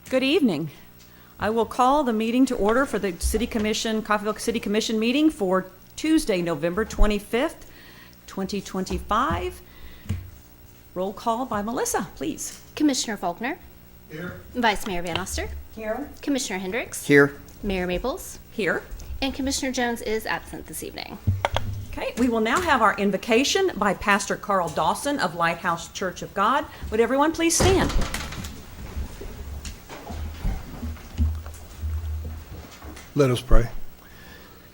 Good evening. I will call the meeting to order for the Coffeyville City Commission meeting for Tuesday, November 25th, 2025. Roll call by Melissa, please. Commissioner Faulkner. Here. Vice Mayor Van Oster. Here. Commissioner Hendricks. Here. Mayor Maples. Here. And Commissioner Jones is absent this evening. Okay, we will now have our invocation by Pastor Carl Dawson of Lighthouse Church of God. Would everyone please stand? Let us pray.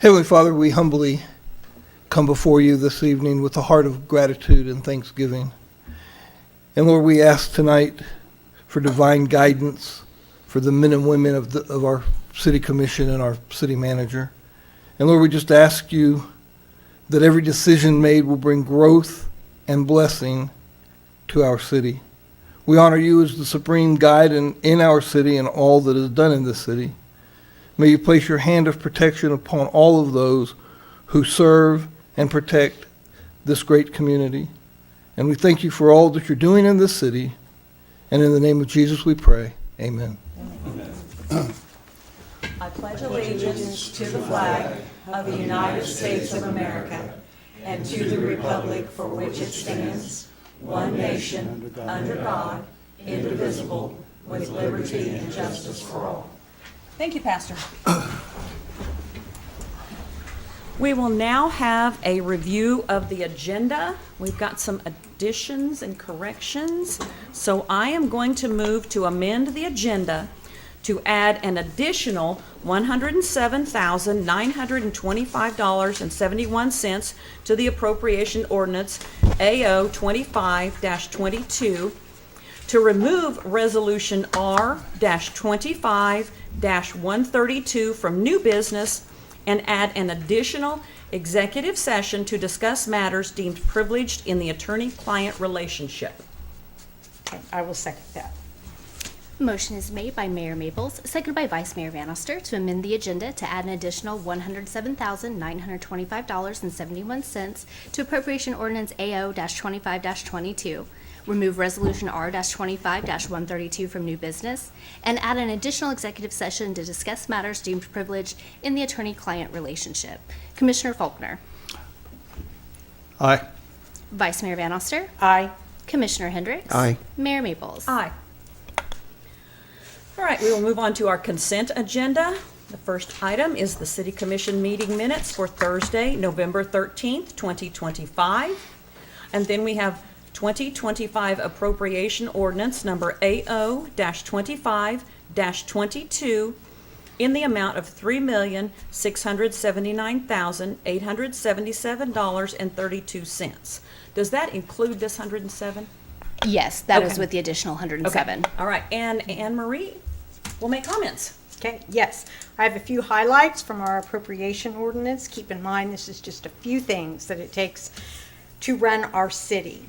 Heavenly Father, we humbly come before you this evening with a heart of gratitude and thanksgiving. And Lord, we ask tonight for divine guidance for the men and women of our city commission and our city manager. And Lord, we just ask you that every decision made will bring growth and blessing to our city. We honor you as the supreme guide in our city and all that is done in this city. May you place your hand of protection upon all of those who serve and protect this great community. And we thank you for all that you're doing in this city. And in the name of Jesus we pray. Amen. I pledge allegiance to the flag of the United States of America and to the republic for which it stands, one nation, under God, indivisible, with liberty and justice for all. Thank you, Pastor. We will now have a review of the agenda. We've got some additions and corrections. So I am going to move to amend the agenda to add an additional $107,925.71 to the appropriation ordinance AO 25-22, to remove resolution R-25-132 from new business and add an additional executive session to discuss matters deemed privileged in the attorney-client relationship. I will second that. Motion is made by Mayor Maples, seconded by Vice Mayor Van Oster, to amend the agenda to add an additional $107,925.71 to appropriation ordinance AO-25-22, remove resolution R-25-132 from new business, and add an additional executive session to discuss matters deemed privileged in the attorney-client relationship. Commissioner Faulkner. Aye. Vice Mayor Van Oster. Aye. Commissioner Hendricks. Aye. Mayor Maples. Aye. All right, we will move on to our consent agenda. The first item is the City Commission meeting minutes for Thursday, November 13th, 2025. And then we have 2025 appropriation ordinance number AO-25-22 in the amount of $3,679,877.32. Does that include this 107? Yes, that is Okay. with the additional 107. Okay. All right, and Anne Marie will make comments. Okay, yes. I have a few highlights from our appropriation ordinance. Keep in mind, this is just a few things that it takes to run our city.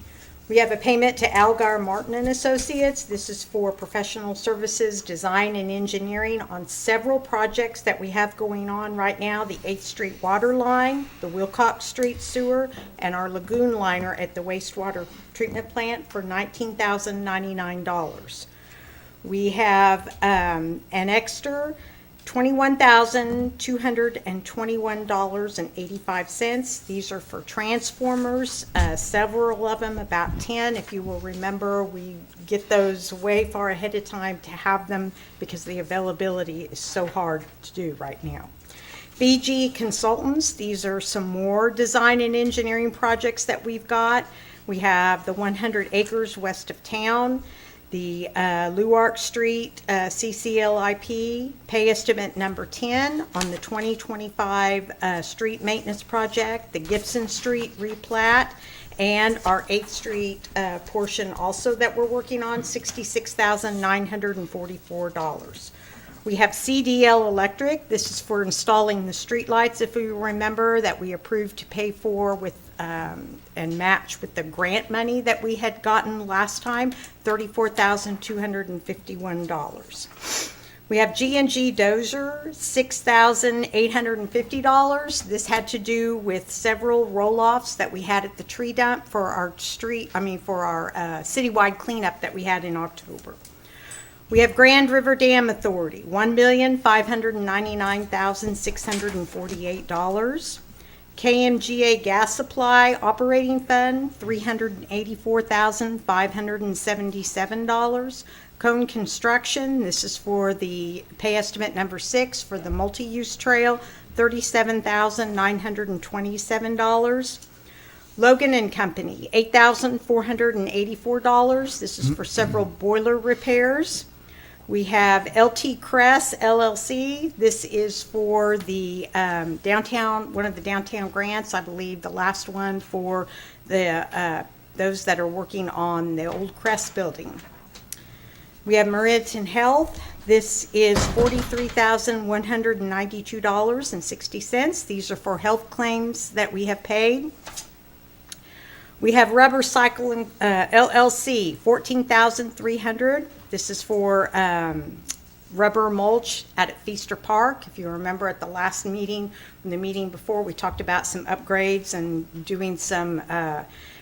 We have a payment to Algar Martin and Associates. This is for professional services, design and engineering on several projects that we have going on right now. The 8th Street water line, the Wilcox Street sewer, and our lagoon liner at the wastewater treatment plant for $19,099. We have an extra $21,221.85. These are for transformers, several of them, about 10. If you will remember, we get those way far ahead of time to have them because the availability is so hard to do right now. BG Consultants, these are some more design and engineering projects that we've got. We have the 100 acres west of town, the Luark Street CCLIP, pay estimate number 10 on the 2025 street maintenance project, the Gibson Street replat, and our 8th Street portion also that we're working on, $66,944. We have CDL Electric. This is for installing the street lights, if you remember, that we approved to pay for with and match with the grant money that we had gotten last time, $34,251. We have G&G Dozer, $6,850. This had to do with several roll-offs that we had at the tree dump for our citywide cleanup that we had in October. We have Grand River Dam Authority, $1,599,648. KMGA Gas Supply Operating Fund, $384,577. Cone Construction, this is for the pay estimate number 6 for the multi-use trail, $37,927. Logan and Company, $8,484. This is for several boiler repairs. We have LT Crest LLC. This is for the downtown, one of the downtown grants, I believe the last one for the those that are working on the old Crest building. We have Meridian Health. This is $43,192.60. These are for health claims that we have paid. We have Rubber Cycling LLC, $14,300. This is for rubber mulch at Feaster Park. If you remember at the last meeting, in the meeting before, we talked about some upgrades and doing some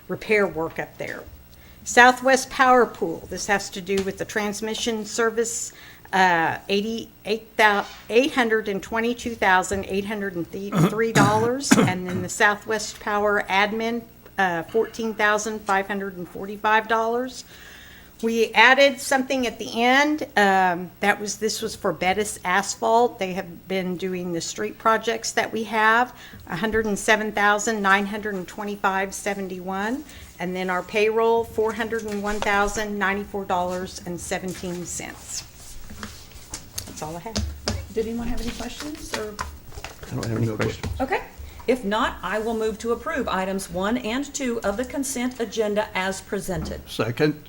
repair work up there. Southwest Power Pool, this has to do with the transmission service, $822,803. And then the Southwest Power Admin, $14,545. We added something at the end. This was for Bettis Asphalt. They have been doing the street projects that we have, $107,925.71. And then our payroll, $401,094.17. That's all I have. Did anyone have any questions or? I don't have any questions. Okay. If not, I will move to approve items 1 and 2 of the consent agenda as presented. Second.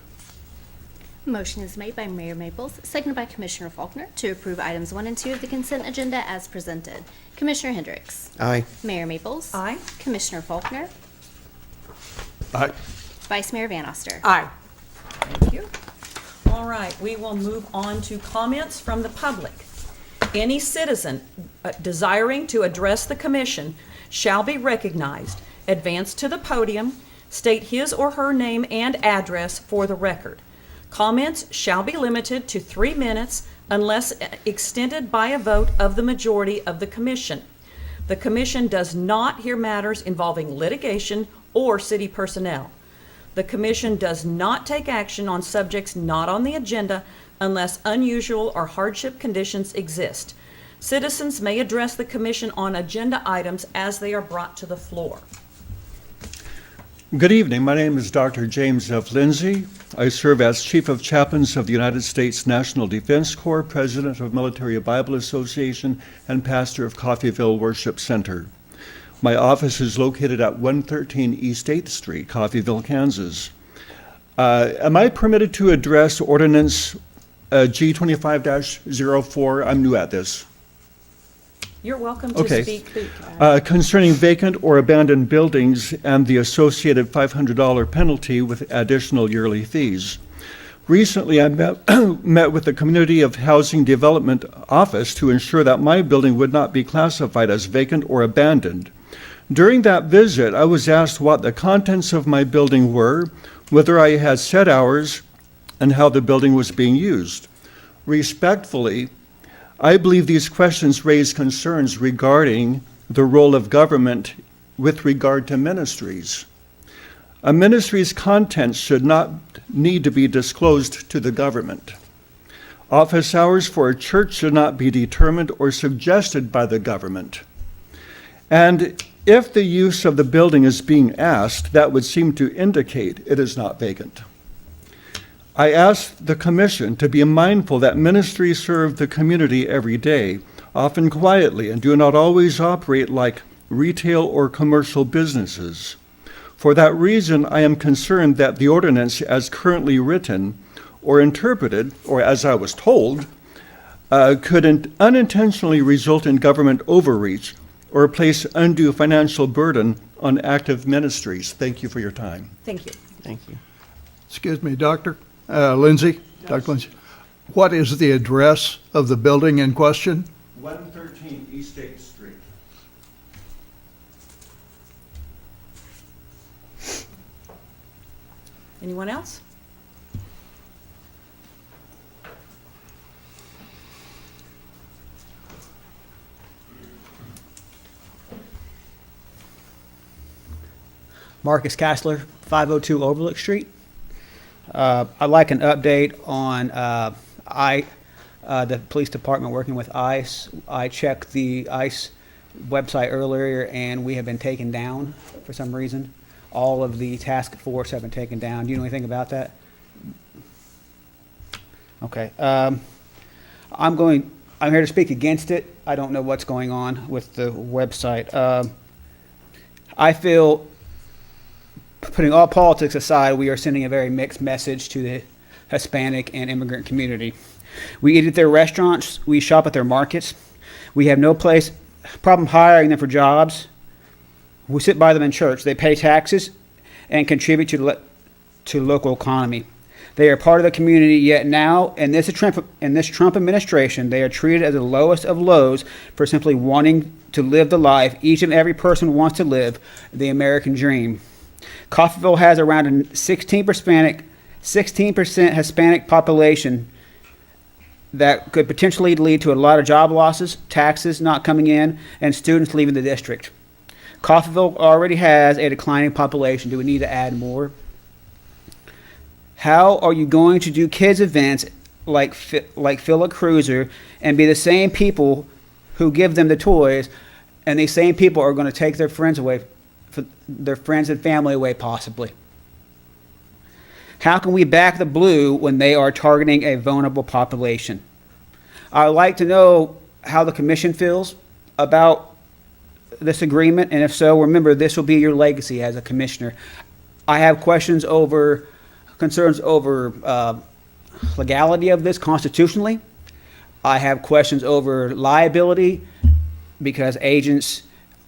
Motion is made by Mayor Maples, seconded by Commissioner Faulkner to approve items 1 and 2 of the consent agenda as presented. Commissioner Hendricks. Aye. Mayor Maples. Aye. Commissioner Faulkner. Aye. Vice Mayor Van Oster. Aye. Thank you. All right, we will move on to comments from the public. Any citizen desiring to address the commission shall be recognized, advance to the podium, state his or her name and address for the record. Comments shall be limited to 3 minutes unless extended by a vote of the majority of the commission. The commission does not hear matters involving litigation or city personnel. The commission does not take action on subjects not on the agenda unless unusual or hardship conditions exist. Citizens may address the commission on agenda items as they are brought to the floor. Good evening. My name is Dr. James F. Lindsay. I serve as Chief of Chaplains of the United States National Defense Corps, President of Military Bible Association, and pastor of Coffeyville Worship Center. My office is located at 113 East 8th Street, Coffeyville, Kansas. Am I permitted to address Ordinance G25-04? I'm new at this. You're welcome to Okay. speak. Concerning vacant or abandoned buildings and the associated $500 penalty with additional yearly fees. Recently, I met with the Community of Housing Development Office to ensure that my building would not be classified as vacant or abandoned. During that visit, I was asked what the contents of my building were, whether I had set hours, and how the building was being used. Respectfully, I believe these questions raise concerns regarding the role of government with regard to ministries. A ministry's contents should not need to be disclosed to the government. Office hours for a church should not be determined or suggested by the government. And if the use of the building is being asked, that would seem to indicate it is not vacant. I ask the Commission to be mindful that ministries serve the community every day, often quietly, and do not always operate like retail or commercial businesses. For that reason, I am concerned that the ordinance as currently written or interpreted, or as I was told, could unintentionally result in government overreach or place undue financial burden on active ministries. Thank you for your time. Thank you. Thank you. Excuse me, Dr. Lindsay? Yes. Dr. Lindsay, what is the address of the building in question? 113 East 8th Street. Anyone else? Marcus Kassler, 502 Overlook Street. I'd like an update on the police department working with ICE. I checked the ICE website earlier, and we have been taken down for some reason. All of the task force have been taken down. Do you know anything about that? Okay. I'm here to speak against it. I don't know what's going on with the website. I feel, putting all politics aside, we are sending a very mixed message to the Hispanic and immigrant community. We eat at their restaurants. We shop at their markets. We have no problem hiring them for jobs. We sit by them in church. They pay taxes and contribute to local economy. They are part of the community, yet now, in this Trump administration, they are treated as the lowest of lows for simply wanting to live the life each and every person wants to live, the American dream. Coffeyville has around a 16% Hispanic population that could potentially lead to a lot of job losses, taxes not coming in, and students leaving the district. Coffeyville already has a declining population. Do we need to add more? How are you going to do kids events like Fill a Cruiser and be the same people who give them the toys, and these same people are going to take their friends away, their friends and family away possibly? How can we back the blue when they are targeting a vulnerable population? I would like to know how the commission feels about this agreement, and if so, remember, this will be your legacy as a commissioner. I have concerns over legality of this constitutionally. I have questions over liability because agents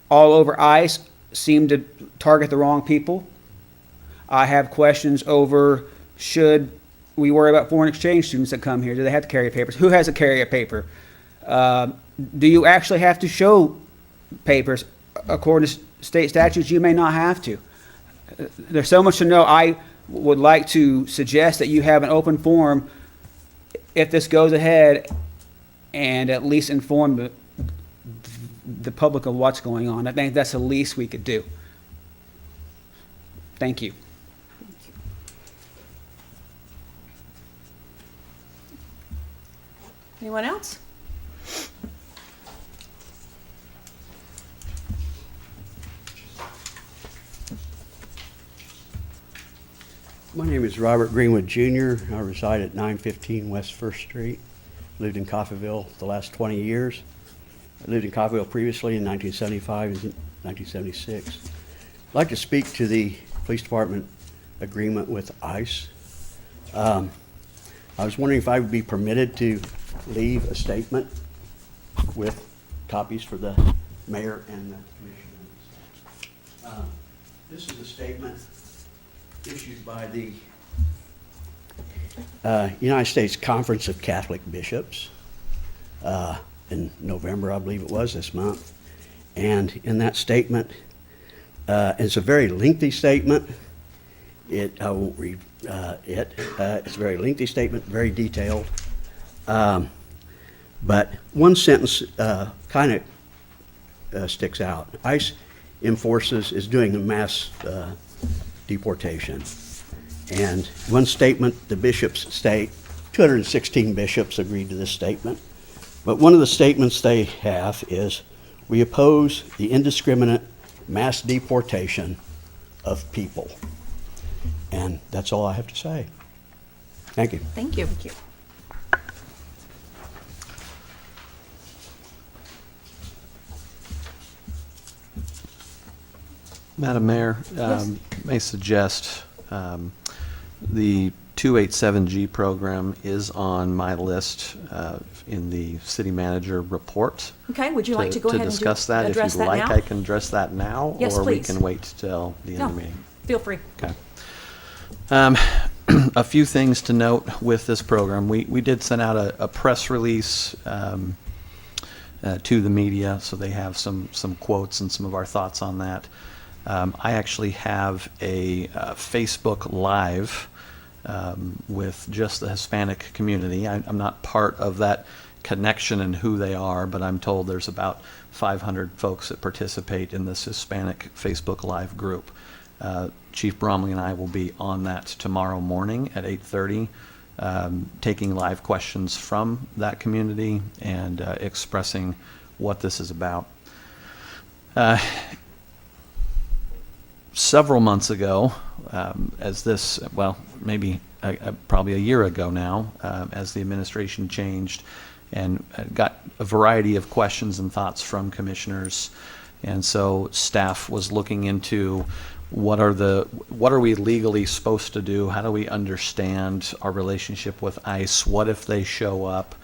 all over ICE seem to target the wrong people. I have questions over, should we worry about foreign exchange students that come here? Do they have to carry papers? Who has to carry a paper? Do you actually have to show papers? According to state statutes, you may not have to. There's so much to know. I would like to suggest that you have an open forum if this goes ahead, and at least inform the public of what's going on. I think that's the least we could do. Thank you. Anyone else? My name is Robert Greenwood Jr. I reside at 915 West First Street. Lived in Coffeyville the last 20 years. I lived in Coffeyville previously in 1975 and 1976. I'd like to speak to the police department agreement with ICE. I was wondering if I would be permitted to leave a statement with copies for the mayor and the commissioners. This is a statement issued by the United States Conference of Catholic Bishops in November, I believe it was, this month. And in that statement, it's a very lengthy statement. I won't read it. It's a very lengthy statement, very detailed. But one sentence kind of sticks out. ICE is doing a mass deportation. And one statement, the bishops state, 216 bishops agreed to this statement. But one of the statements they have is, we oppose the indiscriminate mass deportation of people. And that's all I have to say. Thank you. Thank you. Thank you. Madam Mayor, Yes. may suggest the 287G program is on my list in the city manager report. Okay, would you like to go ahead and discuss that? address If you'd that like, now? I can address that now, Yes, or we please. can wait till the end of the meeting. Feel free. Okay. A few things to note with this program. We did send out a press release to the media, so they have some quotes and some of our thoughts on that. I actually have a Facebook Live with just the Hispanic community. I'm not part of that connection and who they are, but I'm told there's about 500 folks that participate in this Hispanic Facebook Live group. Chief Bromley and I will be on that tomorrow morning at 8:30, taking live questions from that community and expressing what this is about. Several months ago, maybe probably a year ago now, as the administration changed, and got a variety of questions and thoughts from commissioners. And so staff was looking into what are we legally supposed to do? How do we understand our relationship with ICE? What if they show up?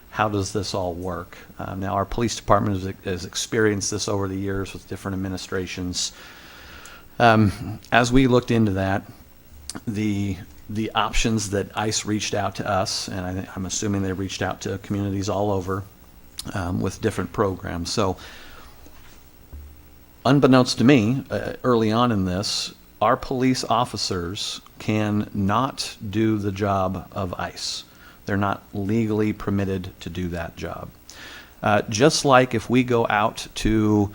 How does this all work? Now, our police department has experienced this over the years with different administrations. As we looked into that, the options that ICE reached out to us, and I'm assuming they reached out to communities all over with different programs. So, unbeknownst to me, early on in this, our police officers can not do the job of ICE. They're not legally permitted to do that job. Just like if we go out to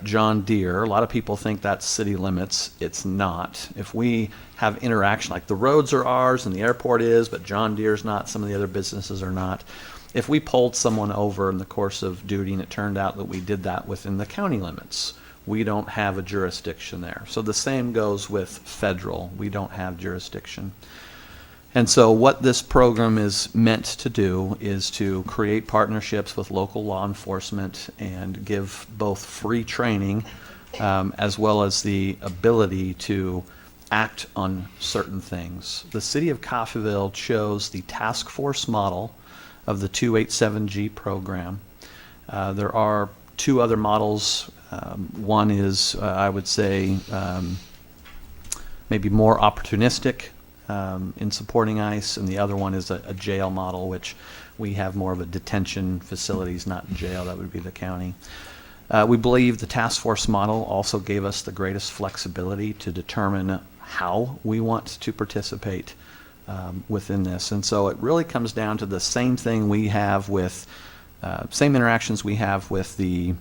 John Deere, a lot of people think that's city limits. It's not. If we have interaction, like the roads are ours and the airport is, but John Deere's not, some of the other businesses are not. If we pulled someone over in the course of duty and it turned out that we did that within the county limits, we don't have a jurisdiction there. So the same goes with federal. We don't have jurisdiction. And so what this program is meant to do is to create partnerships with local law enforcement and give both free training as well as the ability to act on certain things. The city of Coffeyville chose the task force model of the 287G program. There are two other models. One is, I would say, maybe more opportunistic in supporting ICE, and the other one is a jail model, which we have more of a detention facilities, not jail. That would be the county. We believe the task force model also gave us the greatest flexibility to determine how we want to participate within this. And so it really comes down to the same thing we have with, same interactions we have with the,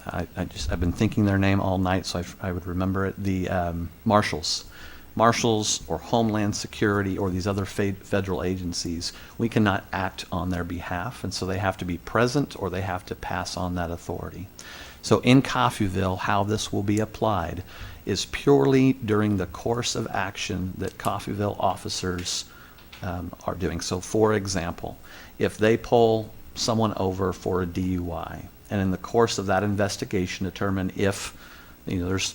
I've been thinking their name all night, so I would remember it. The marshals or Homeland Security or these other federal agencies, we cannot act on their behalf, and so they have to be present or they have to pass on that authority. So in Coffeyville, how this will be applied is purely during the course of action that Coffeyville officers are doing. So for example, if they pull someone over for a DUI, and in the course of that investigation determine if, there's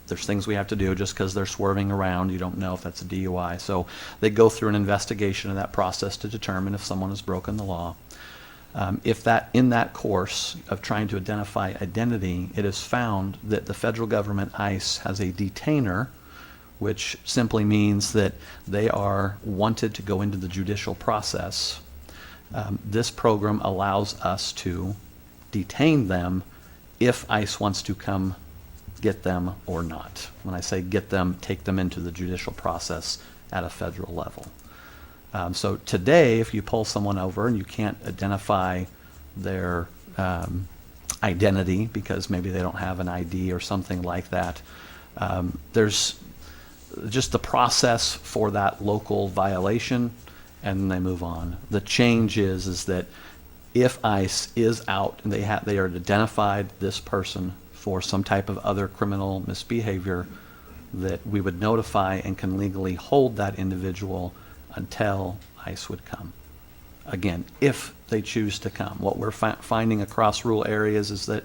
things we have to do just because they're swerving around, you don't know if that's a DUI. So they go through an investigation of that process to determine if someone has broken the law. If that in that course of trying to identify identity, it is found that the federal government, ICE, has a detainer, which simply means that they are wanted to go into the judicial process. This program allows us to detain them if ICE wants to come get them or not. When I say get them, take them into the judicial process at a federal level. So today, if you pull someone over and you can't identify their identity because maybe they don't have an ID or something like that, there's just the process for that local violation, and then they move on. The change is that if ICE is out and they are identified this person for some type of other criminal misbehavior, that we would notify and can legally hold that individual until ICE would come. Again, if they choose to come. What we're finding across rural areas is that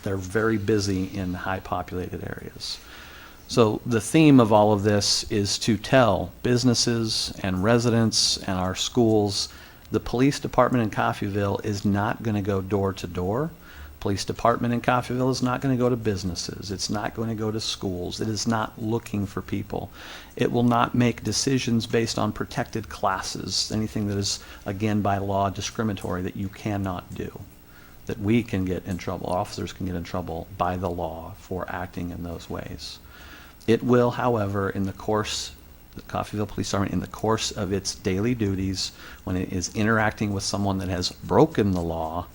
they're very busy in high populated areas. So the theme of all of this is to tell businesses and residents and our schools, the police department in Coffeyville is not going to go door to door. Police department in Coffeyville is not going to go to businesses. It's not going to go to schools. It is not looking for people. It will not make decisions based on protected classes, anything that is, again, by law discriminatory that you cannot do, that we can get in trouble, officers can get in trouble by the law for acting in those ways. It will, however, in the course, the Coffeyville Police Department, in the course of its daily duties, when it is interacting with someone that has broken the law,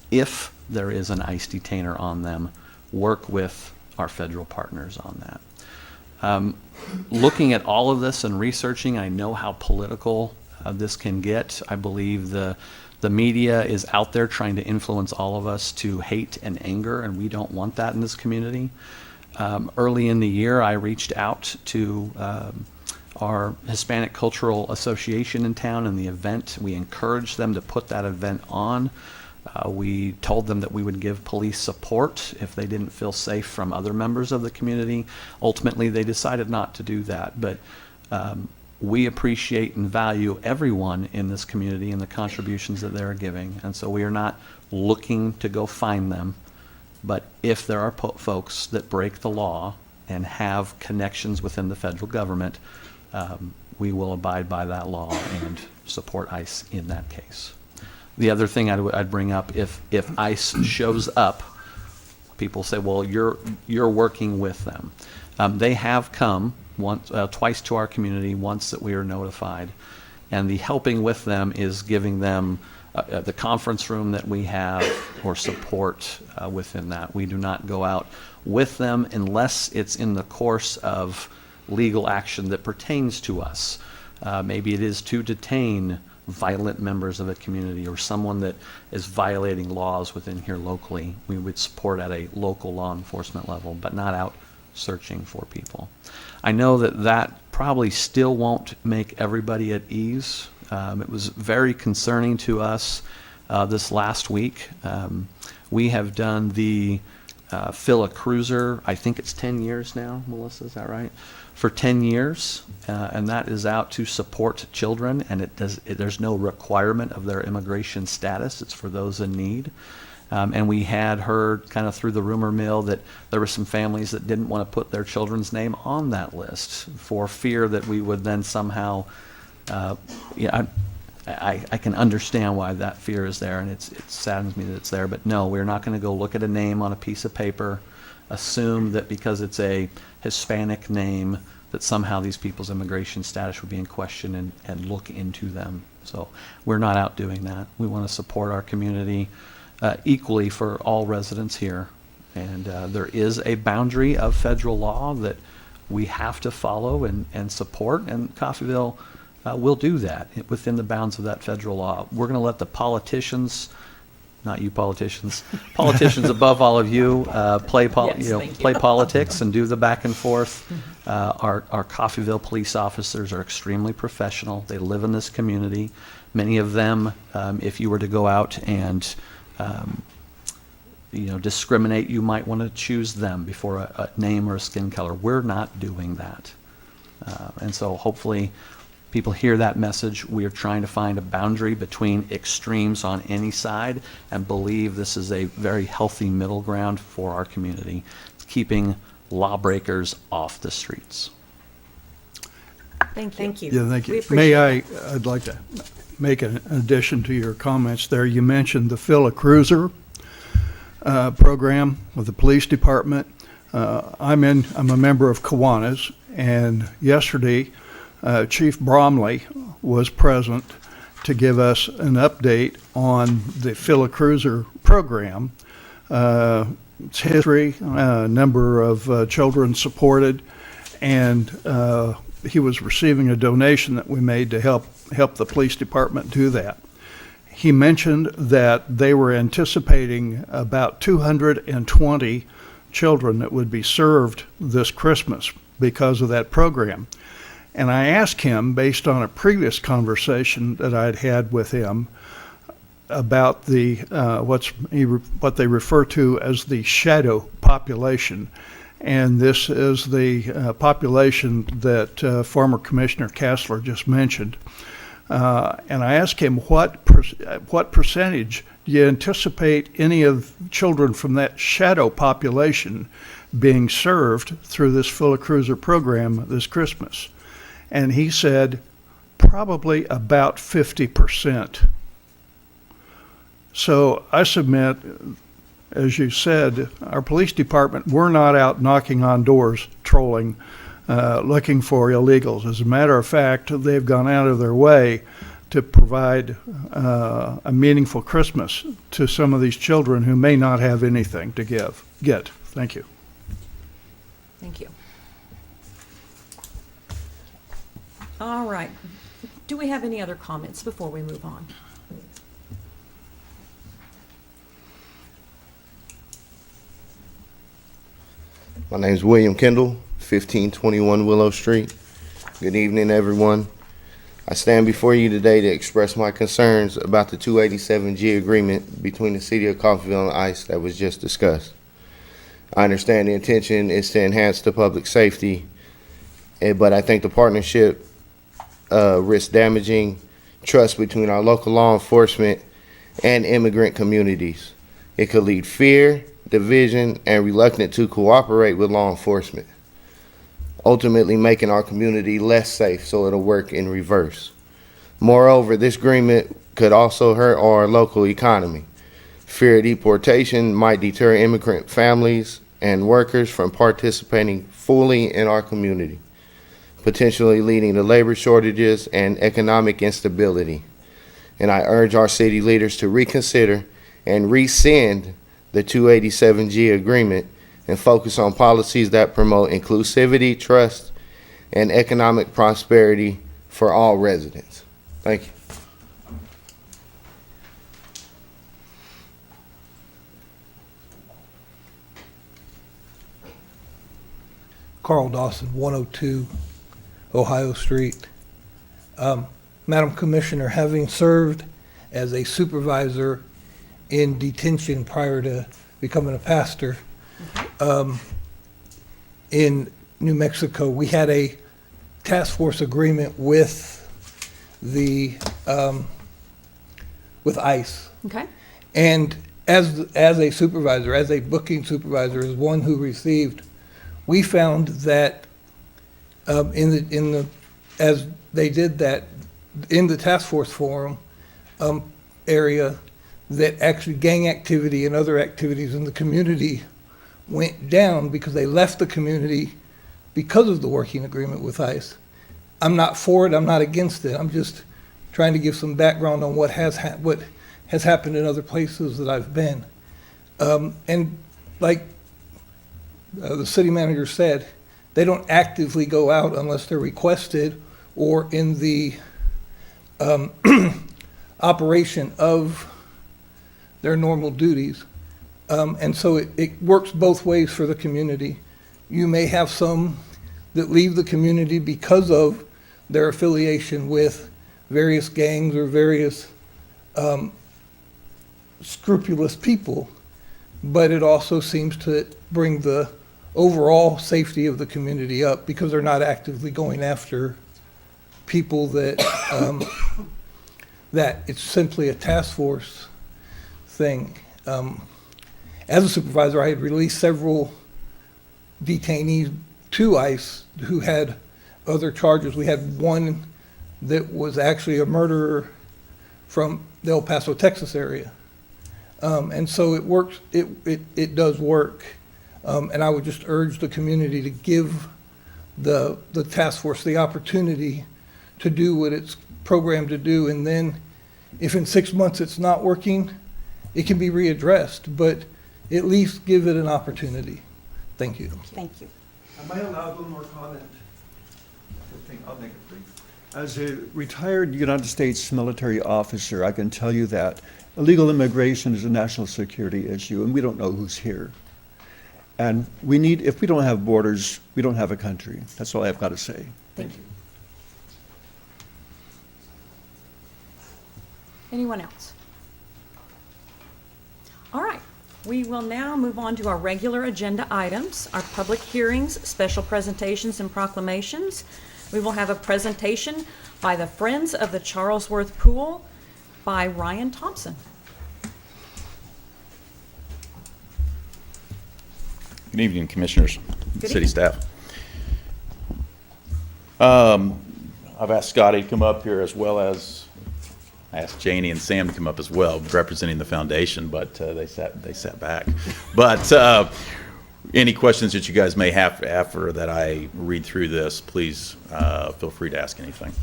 if there is an ICE detainer on them, work with our federal partners on that. Looking at all of this and researching, I know how political this can get. I believe the media is out there trying to influence all of us to hate and anger, and we don't want that in this community. Early in the year, I reached out to our Hispanic Cultural Association in town and the event. We encouraged them to put that event on. We told them that we would give police support if they didn't feel safe from other members of the community. Ultimately, they decided not to do that, but we appreciate and value everyone in this community and the contributions that they're giving. And so we are not looking to go find them, but if there are folks that break the law and have connections within the federal government, we will abide by that law and support ICE in that case. The other thing I'd bring up, if ICE shows up, people say, well, you're working with them. They have come twice to our community, once that we are notified, and the helping with them is giving them the conference room that we have or support within that. We do not go out with them unless it's in the course of legal action that pertains to us. Maybe it is to detain violent members of a community or someone that is violating laws within here locally. We would support at a local law enforcement level, but not out searching for people. I know that probably still won't make everybody at ease. It was very concerning to us this last week. We have done the Fill a Cruiser, I think it's 10 years now, Melissa, is that right? For 10 years, and that is out to support children, and there's no requirement of their immigration status. It's for those in need. And we had heard kind of through the rumor mill that there were some families that didn't want to put their children's name on that list for fear that we would then somehow, I can understand why that fear is there, and it saddens me that it's there. But no, we're not going to go look at a name on a piece of paper, assume that because it's a Hispanic name that somehow these people's immigration status would be in question and look into them. So we're not out doing that. We want to support our community equally for all residents here. And there is a boundary of federal law that we have to follow and support, and Coffeyville will do that within the bounds of that federal law. We're going to let the politicians, not you politicians, politicians above all of you, play politics and do the back and forth. Our Coffeyville police officers are extremely professional. They live in this community. Many of them, if you were to go out and discriminate, you might want to choose them before a name or a skin color. We're not doing that. And so hopefully people hear that message. We are trying to find a boundary between extremes on any side and believe this is a very healthy middle ground for our community, keeping lawbreakers off the streets. Thank you. Yeah, thank We you. appreciate I'd like to make an addition to your comments there. You mentioned the Fill a Cruiser program with the police department. I'm a member of Kiwanis, and yesterday Chief Bromley was present to give us an update on the Fill a Cruiser program, its history, number of children supported, and he was receiving a donation that we made to help the police department do that. He mentioned that they were anticipating about 220 children that would be served this Christmas because of that program. And I asked him, based on a previous conversation that I'd had with him, about the what they refer to as the shadow population. And this is the population that former Commissioner Kassler just mentioned. And I asked him, what percentage do you anticipate any of children from that shadow population being served through this Fill a Cruiser program this Christmas? And he said probably about 50%. So I submit, as you said, our police department, we're not out knocking on doors, trolling, looking for illegals. As a matter of fact, they've gone out of their way to provide a meaningful Christmas to some of these children who may not have anything to get Thank you. Thank you. All right. Do we have any other comments before we move on? My name is William Kendall, 1521 Willow Street. Good evening, everyone. I stand before you today to express my concerns about the 287G agreement between the City of Coffeyville and ICE that was just discussed. I understand the intention is to enhance the public safety, but I think the partnership risks damaging trust between our local law enforcement and immigrant communities. It could lead fear, division, and reluctance to cooperate with law enforcement, ultimately making our community less safe, so it'll work in reverse. Moreover, this agreement could also hurt our local economy. Fear of deportation might deter immigrant families and workers from participating fully in our community, potentially leading to labor shortages and economic instability. And I urge our city leaders to reconsider and rescind the 287G agreement and focus on policies that promote inclusivity, trust, and economic prosperity for all residents. Thank you. Carl Dawson, 102 Ohio Street. Madam Commissioner, having served as a supervisor in detention prior to becoming a pastor in New Mexico, we had a task force agreement with the with ICE. Okay. And as a supervisor, as a booking supervisor, as one who received, we found that as they did that in the task force forum area, that actually gang activity and other activities in the community went down because they left the community because of the working agreement with ICE. I'm not for it. I'm not against it. I'm just trying to give some background on what has happened in other places that I've been. And like the city manager said, they don't actively go out unless they're requested or in the operation of their normal duties. And so it works both ways for the community. You may have some that leave the community because of their affiliation with various gangs or various scrupulous people, but it also seems to bring the overall safety of the community up because they're not actively going after people that that it's simply a task force thing. As a supervisor, I had released several detainees to ICE who had other charges. We had one that was actually a murderer from the El Paso, Texas area. And so it works, it does work. And I would just urge the community to give the task force the opportunity to do what it's programmed to do. And then if in 6 months it's not working, it can be readdressed, but at least give it an opportunity. Thank you. Thank you. Am I allowed one more comment? I'll make it brief. As a retired United States military officer, I can tell you that illegal immigration is a national security issue, and we don't know who's here. And we need, if we don't have borders, we don't have a country. That's all I've got to say. Thank you. Anyone else? All right. We will now move on to our regular agenda items, our public hearings, special presentations, and proclamations. We will have a presentation by the Friends of the Charlesworth Pool by Ryan Thompson. Good evening, Commissioners, Good City evening. staff. I've asked Scotty to come up here, as well as I asked Janie and Sam to come up as well, representing the foundation, but they sat back. But any questions that you guys may have after that I read through this, please feel free to ask anything.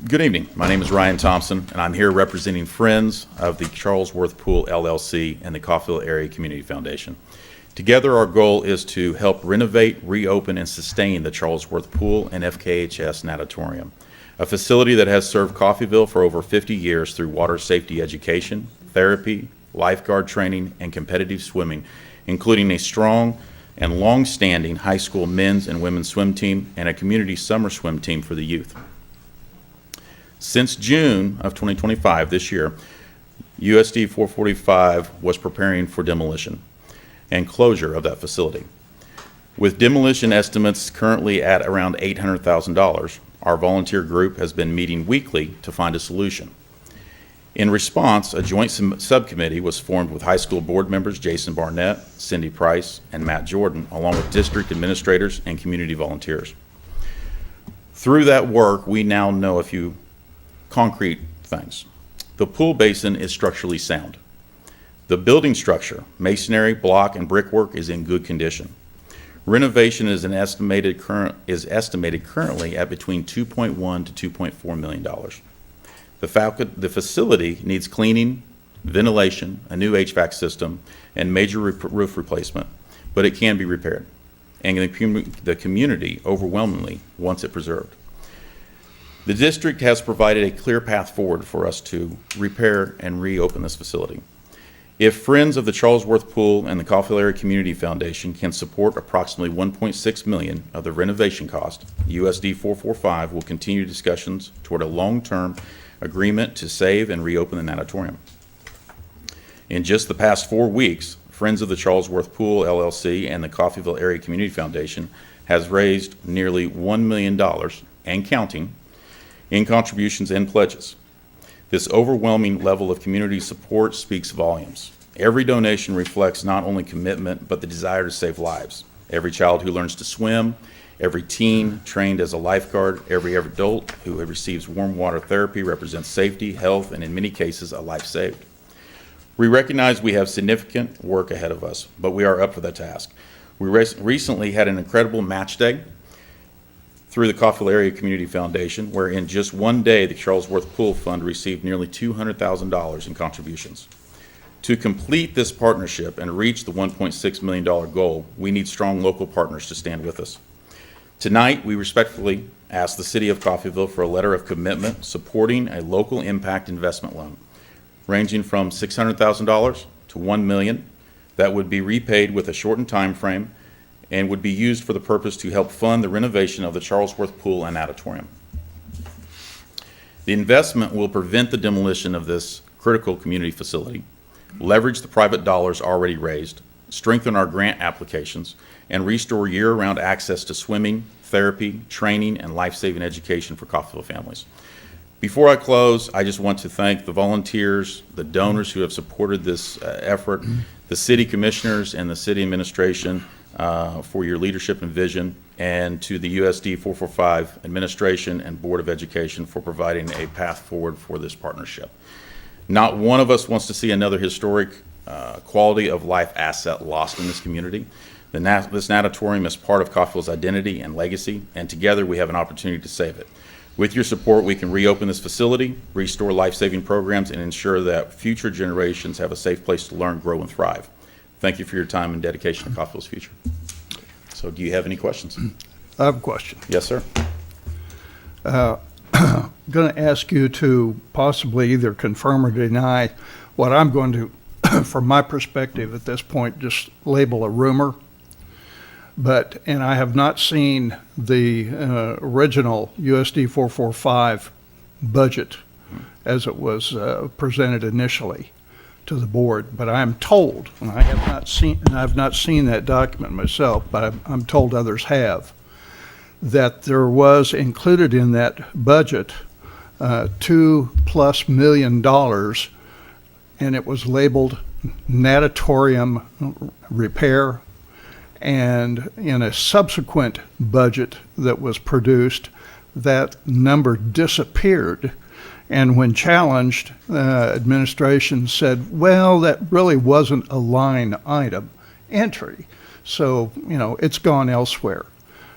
Good evening. My name is Ryan Thompson, and I'm here representing Friends of the Charles Worth Pool LLC and the Coffeyville Area Community Foundation. Together, our goal is to help renovate, reopen, and sustain the Charles Worth Pool and FKHS Natatorium, a facility that has served Coffeyville for over 50 years through water safety education, therapy, lifeguard training, and competitive swimming, including a strong and long-standing high school men's and women's swim team and a community summer swim team for the youth. Since June of 2025, this year, USD 445 was preparing for demolition and closure of that facility. With demolition estimates currently at around $800,000, our volunteer group has been meeting weekly to find a solution. In response, a joint subcommittee was formed with high school board members Jason Barnett, Cindy Price, and Matt Jordan, along with district administrators and community volunteers. Through that work, we now know a few concrete things. The pool basin is structurally sound. The building structure, masonry, block, and brickwork is in good condition. Renovation is estimated currently at between $2.1 to $2.4 million. The facility needs cleaning, ventilation, a new HVAC system, and major roof replacement, but it can be repaired, and the community overwhelmingly wants it preserved. The district has provided a clear path forward for us to repair and reopen this facility. If Friends of the Charles Worth Pool and the Coffeyville Area Community Foundation can support approximately $1.6 million of the renovation cost, USD 445 will continue discussions toward a long-term agreement to save and reopen the natatorium. In just the past 4 weeks, Friends of the Charles Worth Pool LLC and the Coffeyville Area Community Foundation has raised nearly $1 million and counting in contributions and pledges. This overwhelming level of community support speaks volumes. Every donation reflects not only commitment, but the desire to save lives. Every child who learns to swim, every teen trained as a lifeguard, every adult who receives warm water therapy represents safety, health, and in many cases, a life saved. We recognize we have significant work ahead of us, but we are up for the task. We recently had an incredible match day through the Coffeyville Area Community Foundation, where in just one day, the Charles Worth Pool Fund received nearly $200,000 in contributions. To complete this partnership and reach the $1.6 million goal, we need strong local partners to stand with us. Tonight, we respectfully ask the City of Coffeyville for a letter of commitment supporting a local impact investment loan ranging from $600,000 to $1 million that would be repaid with a shortened time frame and would be used for the purpose to help fund the renovation of the Charles Worth Pool and Natatorium. The investment will prevent the demolition of this critical community facility, leverage the private dollars already raised, strengthen our grant applications, and restore year-round access to swimming, therapy, training, and life-saving education for Coffeyville families. Before I close, I just want to thank the volunteers, the donors who have supported this effort, the city commissioners and the city administration for your leadership and vision, and to the USD 445 administration and Board of Education for providing a path forward for this partnership. Not one of us wants to see another historic quality of life asset lost in this community. This natatorium is part of Coffeyville's identity and legacy, and together we have an opportunity to save it. With your support, we can reopen this facility, restore life-saving programs, and ensure that future generations have a safe place to learn, grow, and thrive. Thank you for your time and dedication to Coffeyville's future. So do you have any questions? I have a question. Yes, sir. Going to ask you to possibly either confirm or deny what I'm going to, from my perspective at this point, just label a rumor. And I have not seen the original USD 445 budget as it was presented initially to the board, but I am told, and I've not seen that document myself, but I'm told others have, that there was included in that budget $2+ million, and it was labeled natatorium repair. And in a subsequent budget that was produced, that number disappeared. And when challenged, administration said, well, that really wasn't a line item entry. So, it's gone elsewhere.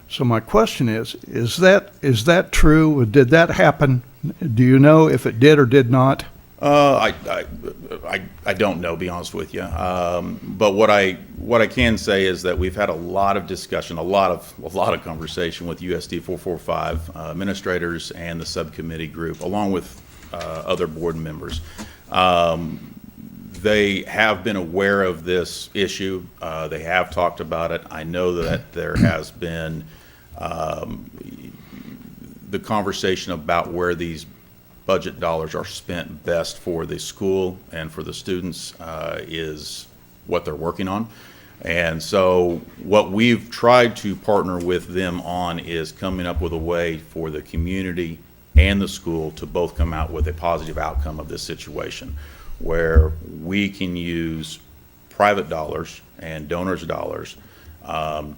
So my question is that true? Did that happen Do you know if it did or did not? I don't know, be honest with you. But what I can say is that we've had a lot of discussion, a lot of conversation with USD 445 administrators and the subcommittee group, along with other board members. They have been aware of this issue. They have talked about it. I know that there has been the conversation about where these budget dollars are spent best for the school and for the students is what they're working on. And so what we've tried to partner with them on is coming up with a way for the community and the school to both come out with a positive outcome of this situation, where we can use private dollars and donors' dollars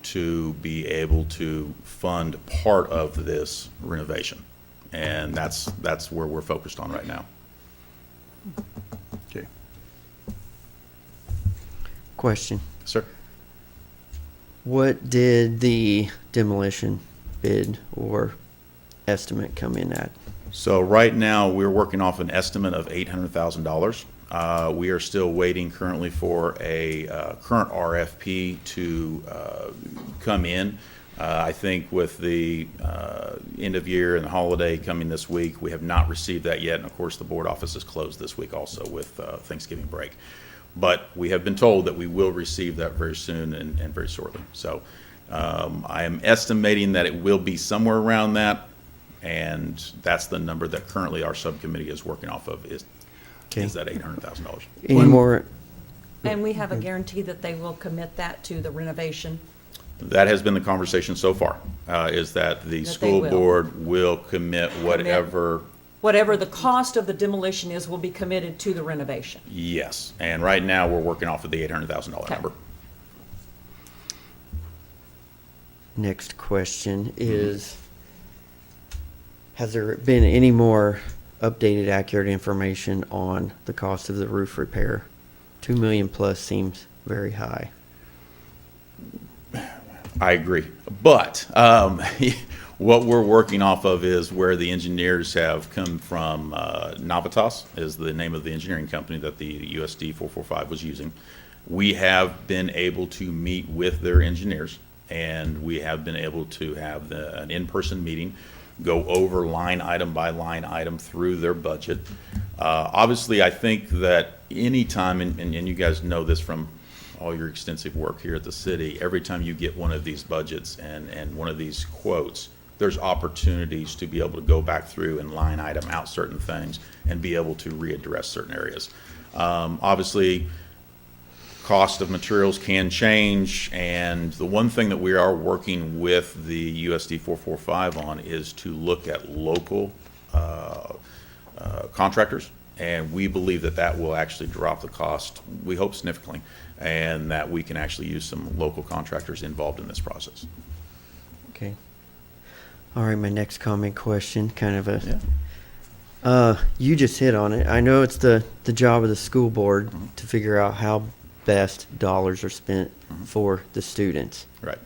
to be able to fund part of this renovation. And that's where we're focused on right now. Okay. Question. Sir? What did the demolition bid or estimate come in at? So right now, we're working off an estimate of $800,000. We are still waiting currently for a current RFP to come in. I think with the end of year and the holiday coming this week, we have not received that yet. And of course, the board office is closed this week also with Thanksgiving break. But we have been told that we will receive that very soon and very shortly. So I am estimating that it will be somewhere around that. And that's the number that currently our subcommittee is working off of is that $800,000. Any more? And we have a guarantee that they will commit that to the renovation? That has been the conversation so far, is that the That school they will. board will commit whatever. Whatever the cost of the demolition is will be committed to the renovation. Yes, and right now, we're working off of the $800,000 Okay. number. Next question is, has there been any more updated, accurate information on the cost of the roof repair? 2 million plus seems very high. I agree, but what we're working off of is where the engineers have come from. Navitas is the name of the engineering company that the USD 445 was using. We have been able to meet with their engineers, and we have been able to have an in-person meeting, go over line item by line item through their budget. Obviously, I think that any time, and you guys know this from all your extensive work here at the city, every time you get one of these budgets and one of these quotes, there's opportunities to be able to go back through and line item out certain things and be able to readdress certain areas. Obviously, cost of materials can change, and the one thing that we are working with the USD 445 on is to look at local contractors, and we believe that that will actually drop the cost, we hope significantly, and that we can actually use some local contractors involved in this process. Okay. All right, my next comment question, kind of a, Yeah. you just hit on it. I know it's the job of the school board to figure out how best dollars are spent for the students. Right.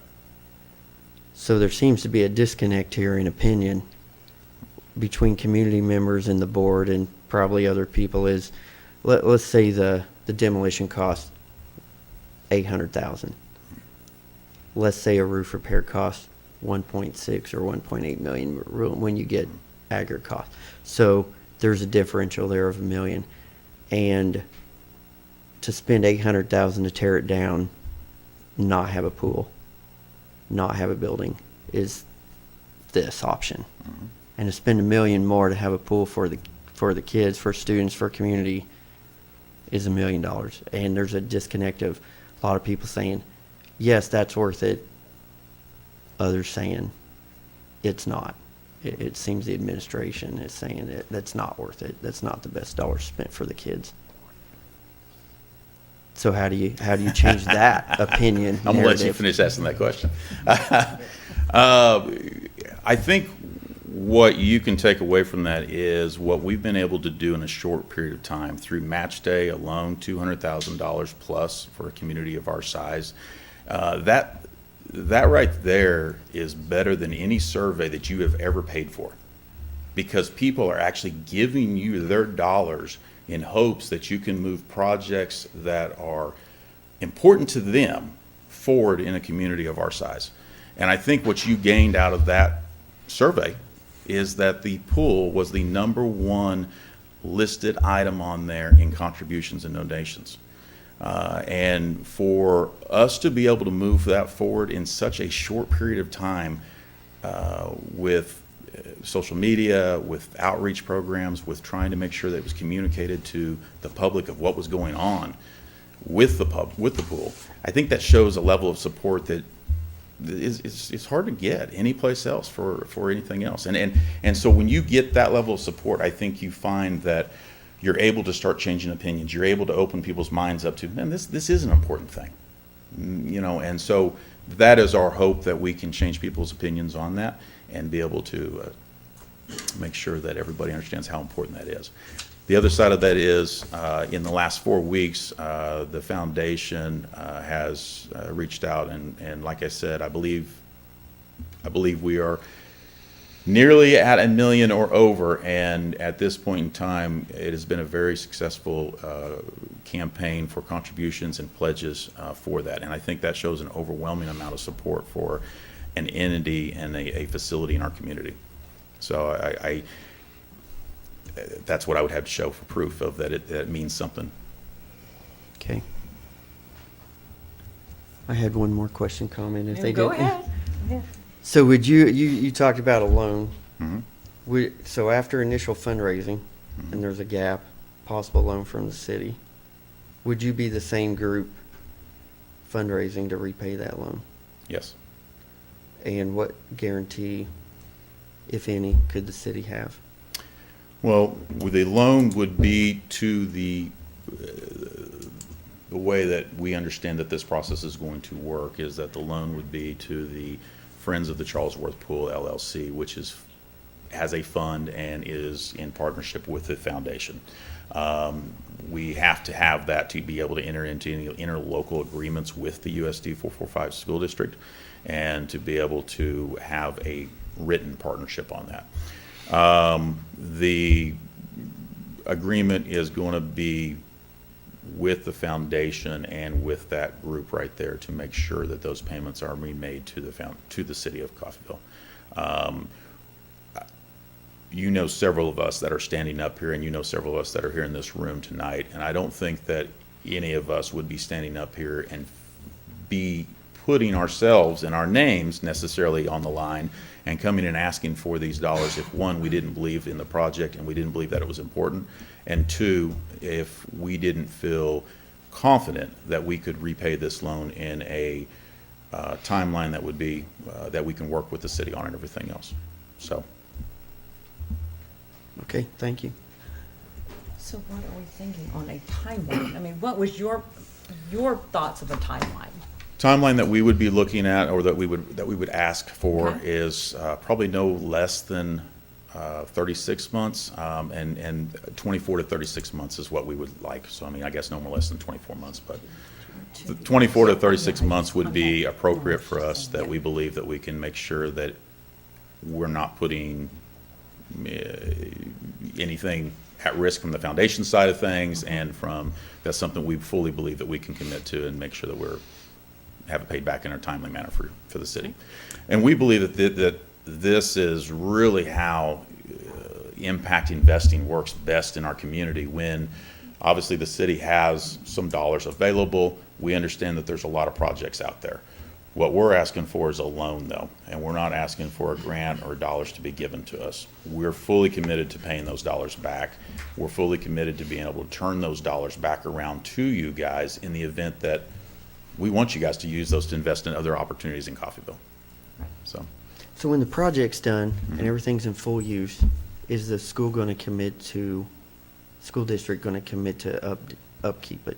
So there seems to be a disconnect here in opinion between community members and the board and probably other people is, let's say the demolition cost $800,000. Let's say a roof repair costs 1.6 or 1.8 million when you get aggregate cost. So there's a differential there of $1 million. And to spend $800,000 to tear it down, not have a pool, not have a building, is this option. And to spend $1 million more to have a pool for the kids, for students, for community, is $1 million. And there's a disconnect of a lot of people saying, yes, that's worth it. Others saying it's not. It seems the administration is saying that that's not worth it. That's not the best dollars spent for the kids. So how do you change that opinion? I'm gonna let you narrative? finish asking that question. I think what you can take away from that is what we've been able to do in a short period of time through Match Day alone, $200,000 plus for a community of our size. That right there is better than any survey that you have ever paid for. because people are actually giving you their dollars in hopes that you can move projects that are important to them forward in a community of our size. And I think what you gained out of that survey is that the pool was the #1 listed item on there in contributions and donations. And for us to be able to move that forward in such a short period of time with social media, with outreach programs, with trying to make sure that it was communicated to the public of what was going on with the pool, I think that shows a level of support that is hard to get anyplace else for anything else. And so when you get that level of support, I think you find that you're able to start changing opinions. You're able to open people's minds up to, man, this is an important thing, you know. And so that is our hope, that we can change people's opinions on that and be able to make sure that everybody understands how important that is. The other side of that is, in the last 4 weeks, the foundation has reached out, and like I said, I believe we are nearly at 1 million or over, and at this point in time, it has been a very successful campaign for contributions and pledges for that, and I think that shows an overwhelming amount of support for an entity and a facility in our community. So that's what I would have to show for proof of that it means something. Okay. I had one more question, comment, if they Go did. ahead. So would you talked about a loan. Mm-hmm. So after initial fundraising, and there's a gap, possible loan from the city, would you be the same group fundraising to repay that loan? Yes. And what guarantee, if any, could the city have? Well, the loan would be to the way that we understand that this process is going to work is that the loan would be to the Friends of the Charles Worth Pool LLC, which has a fund and is in partnership with the foundation. We have to have that to be able to enter into any interlocal agreements with the USD 445 school district and to be able to have a written partnership on that. The agreement is going to be with the foundation and with that group right there to make sure that those payments are remade to the city of Coffeyville. You know several of us that are standing up here, and you know several of us that are here in this room tonight, and I don't think that any of us would be standing up here and be putting ourselves and our names necessarily on the line and coming and asking for these dollars if, one, we didn't believe in the project and we didn't believe that it was important, and two, if we didn't feel confident that we could repay this loan in a timeline that would be that we can work with the city on and everything else. So. Okay, thank you. So what are we thinking on a timeline? I mean, what was your thoughts of a timeline? Timeline that we would be looking at, or that we would ask for, Okay. is probably no less than 36 months, and 24 to 36 months is what we would like. So I mean, I guess no more less than 24 months, but 24 to 36 months would be appropriate for us, that we believe that we can make sure that we're not putting anything at risk from the foundation side of things, and that's something we fully believe that we can commit to and make sure that we're have it paid back in a timely manner for the city. And we believe that this is really how impact investing works best in our community, when obviously the city has some dollars available. We understand that there's a lot of projects out there. What we're asking for is a loan, though, and we're not asking for a grant or dollars to be given to us. We're fully committed to paying those dollars back. We're fully committed to being able to turn those dollars back around to you guys in the event that we want you guys to use those to invest in other opportunities in Coffeyville. So So when the project's done and everything's in full use, is the school going to commit to, school district going to commit to upkeep it?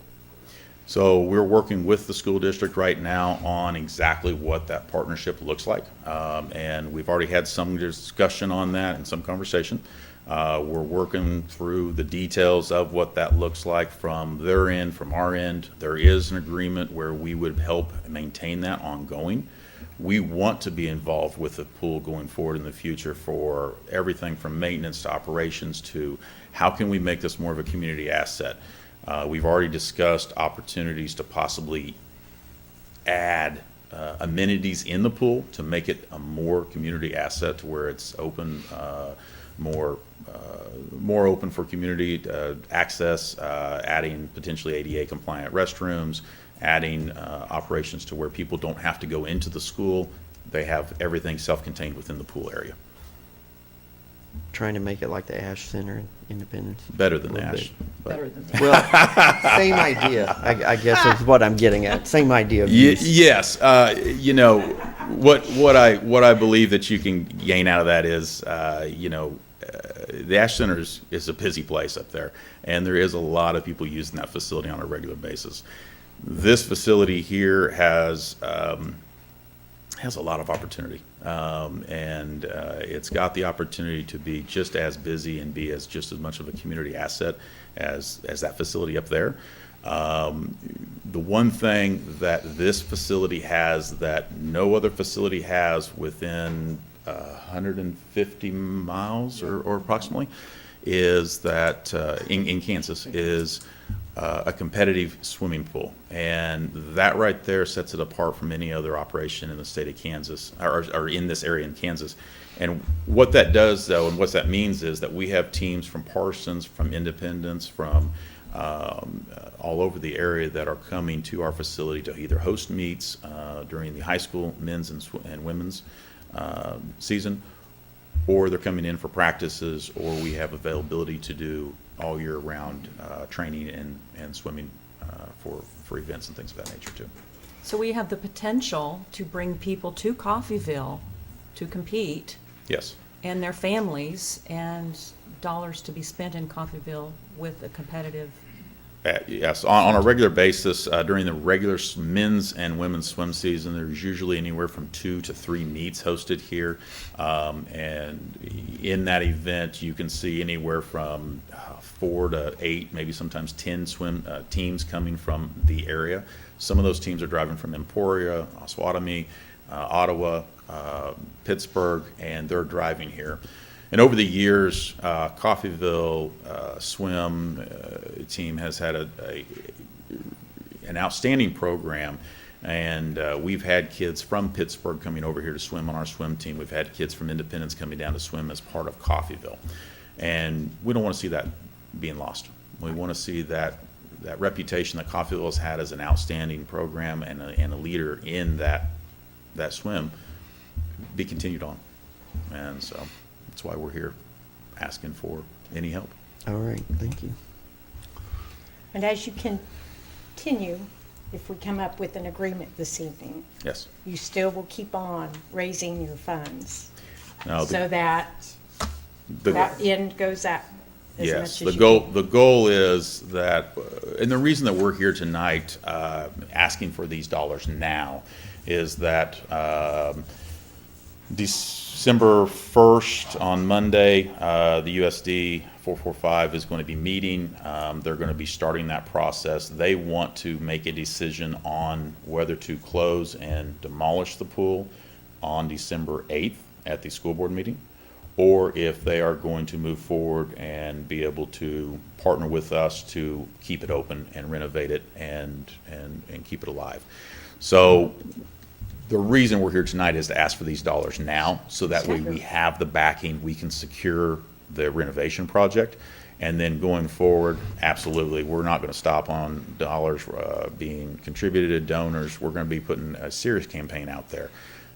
So we're working with the school district right now on exactly what that partnership looks like. And we've already had some discussion on that and some conversation. We're working through the details of what that looks like from their end, from our end. There is an agreement where we would help maintain that ongoing we want to be involved with the pool going forward in the future for everything from maintenance to operations to how can we make this more of a community asset. We've already discussed opportunities to possibly add amenities in the pool to make it a more community asset to where it's open, more open for community access, adding potentially ADA compliant restrooms, adding operations to where people don't have to go into the school. They have everything self-contained within the pool area. Trying to make it like the Ash Center in Independence. Better than A little Ash. bit. but- Better than that. Well, same idea, I guess is what I'm getting at. Same idea of use. Yes, you know, what I believe that you can gain out of that is, you know, the Ash Center is a busy place up there, and there is a lot of people using that facility on a regular basis. This facility here has a lot of opportunity, and it's got the opportunity to be just as busy and be just as much of a community asset as that facility up there. The one thing that this facility has that no other facility has within 150 miles or approximately is that in Kansas is a competitive swimming pool, and that right there sets it apart from any other operation in the state of Kansas or in this area in Kansas. And what that does, though, and what that means is that we have teams from Parsons, from Independence, from all over the area that are coming to our facility to either host meets during the high school men's and women's season, or they're coming in for practices, or we have availability to do all year round training and swimming for events and things of that nature too. So we have the potential to bring people to Coffeyville to compete, Yes. and their families, and dollars to be spent in Coffeyville with a competitive. Yes, on a regular basis, during the regular men's and women's swim season, there's usually anywhere from 2 to 3 meets hosted here. And in that event, you can see anywhere from 4 to 8, maybe sometimes 10 swim teams coming from the area. Some of those teams are driving from Emporia, Osawatomie, Ottawa, Pittsburgh, and they're driving here. And over the years, Coffeyville swim team has had an outstanding program, and we've had kids from Pittsburgh coming over here to swim on our swim team. We've had kids from Independence coming down to swim as part of Coffeyville, and we don't want to see that being lost. We want to see that reputation that Coffeyville has had as an outstanding program and a leader in that swim be continued on, and so. That's why we're here, asking for any help. All right, thank you. And as you continue, if we come up with an agreement this evening, Yes. you still will keep on raising your funds Now, so that that end goes up as much as yes, you can. the goal is that, and the reason that we're here tonight asking for these dollars now is that December 1st on Monday, the USD 445 is going to be meeting. They're going to be starting that process. They want to make a decision on whether to close and demolish the pool on December 8th at the school board meeting, or if they are going to move forward and be able to partner with us to keep it open and renovate it and keep it alive. So the reason we're here tonight is to ask for these dollars now, so that way we have the backing, we can secure the renovation project. And then going forward, absolutely, we're not going to stop on dollars being contributed to donors. We're going to be putting a serious campaign out there.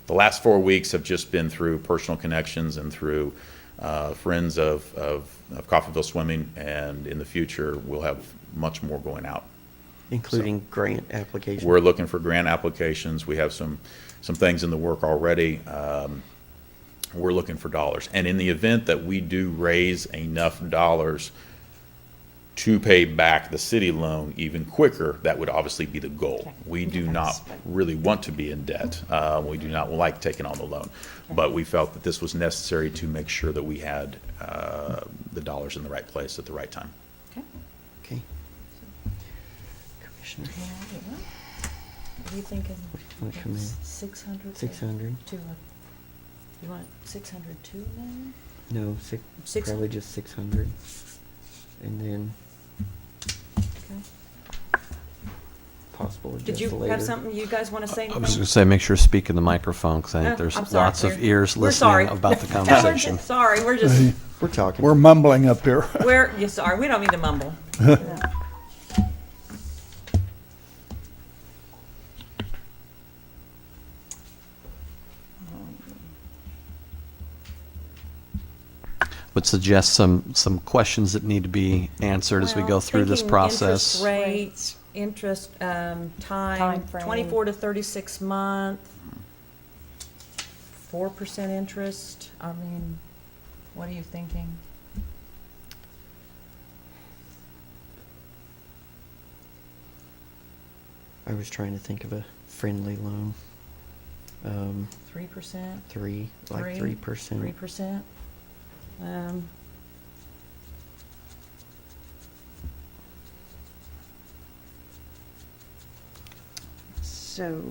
The last 4 weeks have just been through personal connections and through friends of Coffeyville Swimming, and in the future, we'll have much more going out. Including grant applications. We're looking for grant applications. We have some things in the work already. We're looking for dollars. And in the event that we do raise enough dollars to pay back the city loan even quicker, that would obviously be the goal. Okay. We do not really want to be in debt. We do not like taking on the loan. But we felt that this was necessary to make sure that we had the dollars in the right place at the right time. Okay. Okay. Commissioner. Are you thinking What you mean? 600? 600? To you want 600 to a million? No, Six- probably just 600. And then Okay. possible Did adjust you later. have something you guys want to say? I was anything? going to say, make sure to speak in the microphone, because I think Oh, there's I'm sorry. lots of ears We're sorry. listening about the No, we're conversation. sorry, we're just, We're talking. We're mumbling up here. you're sorry, we don't mean to mumble. Would suggest some questions that need to be answered as we go Well, through this thinking process. Interest rates, time, Timeframe. 24 to 36 month, 4% interest. I mean, what are you thinking? I was trying to think of a friendly loan. 3%? 3%. 3%? So,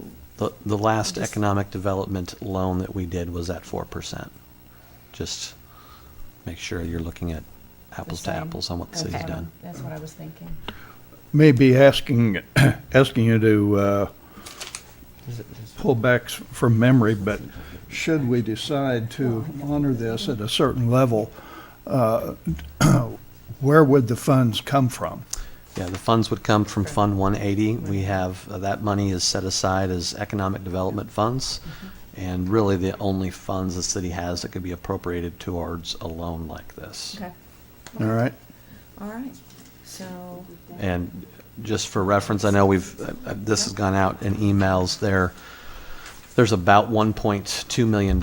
The last Just- economic development loan that we did was at 4%. Just make sure you're looking at apples to same. apples on what the city's Okay, done. that's what I was thinking. Maybe asking you to Is it- pull back from memory, but should we decide to honor this at a certain level, where would the funds come from? Yeah, the funds would come from Fund 180. We have, that money is set aside as economic development funds, and really the only funds the city has that could be appropriated towards a loan like this. Okay, All right? all right. So, And just for reference, I know this has gone out in emails there. There's about $1.2 million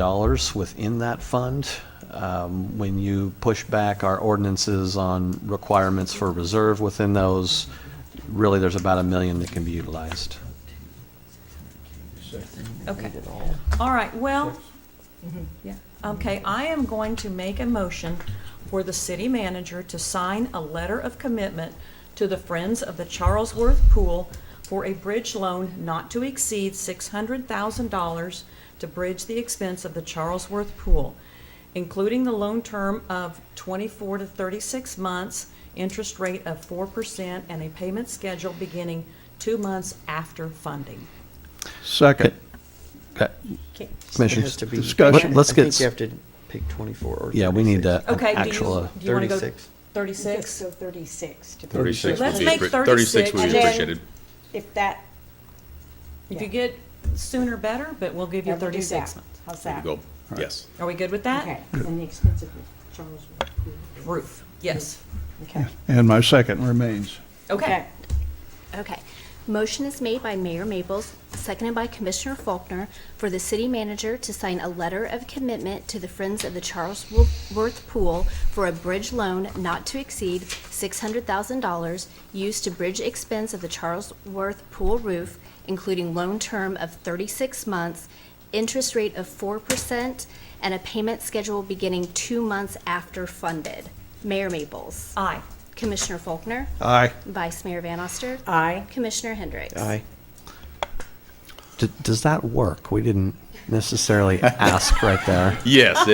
within that fund. When you push back our ordinances on requirements for reserve within those, really there's about $1 million that can be utilized. okay. All right, well, yeah, okay, I am going to make a motion for the city manager to sign a letter of commitment to the Friends of the Charlesworth Pool for a bridge loan not to exceed $600,000 to bridge the expense of the Charlesworth Pool, including the loan term of 24 to 36 months, interest rate of 4%, and a payment schedule beginning 2 months after funding. Second. Okay. okay, It Commissioners, has to be. Discussion. Let's I get think you have to pick 24 or 36. yeah, we need an Okay, actual, do you want to go 36. 36? so 36 to 36 Let's would be, make 36 would 36, be and then- appreciated. If that, If you get sooner, better, but we'll give you yeah, we'll do 36 that. months. How's There that? you go. Yes. Are we good with that? Okay, and the expense of the Charles Roof, yes. Okay. And my second remains. Okay. Okay. Motion is made by Mayor Maples, seconded by Commissioner Faulkner, for the city manager to sign a letter of commitment to the Friends of the Charlesworth Pool for a bridge loan not to exceed $600,000 used to bridge expense of the Charlesworth Pool roof, including loan term of 36 months, interest rate of 4%, and a payment schedule beginning 2 months after funded. Mayor Maples. Aye. Commissioner Faulkner. Aye. Vice Mayor Van Oster. Aye. Commissioner Hendricks. Aye. does that work? We didn't necessarily ask right there. Yes,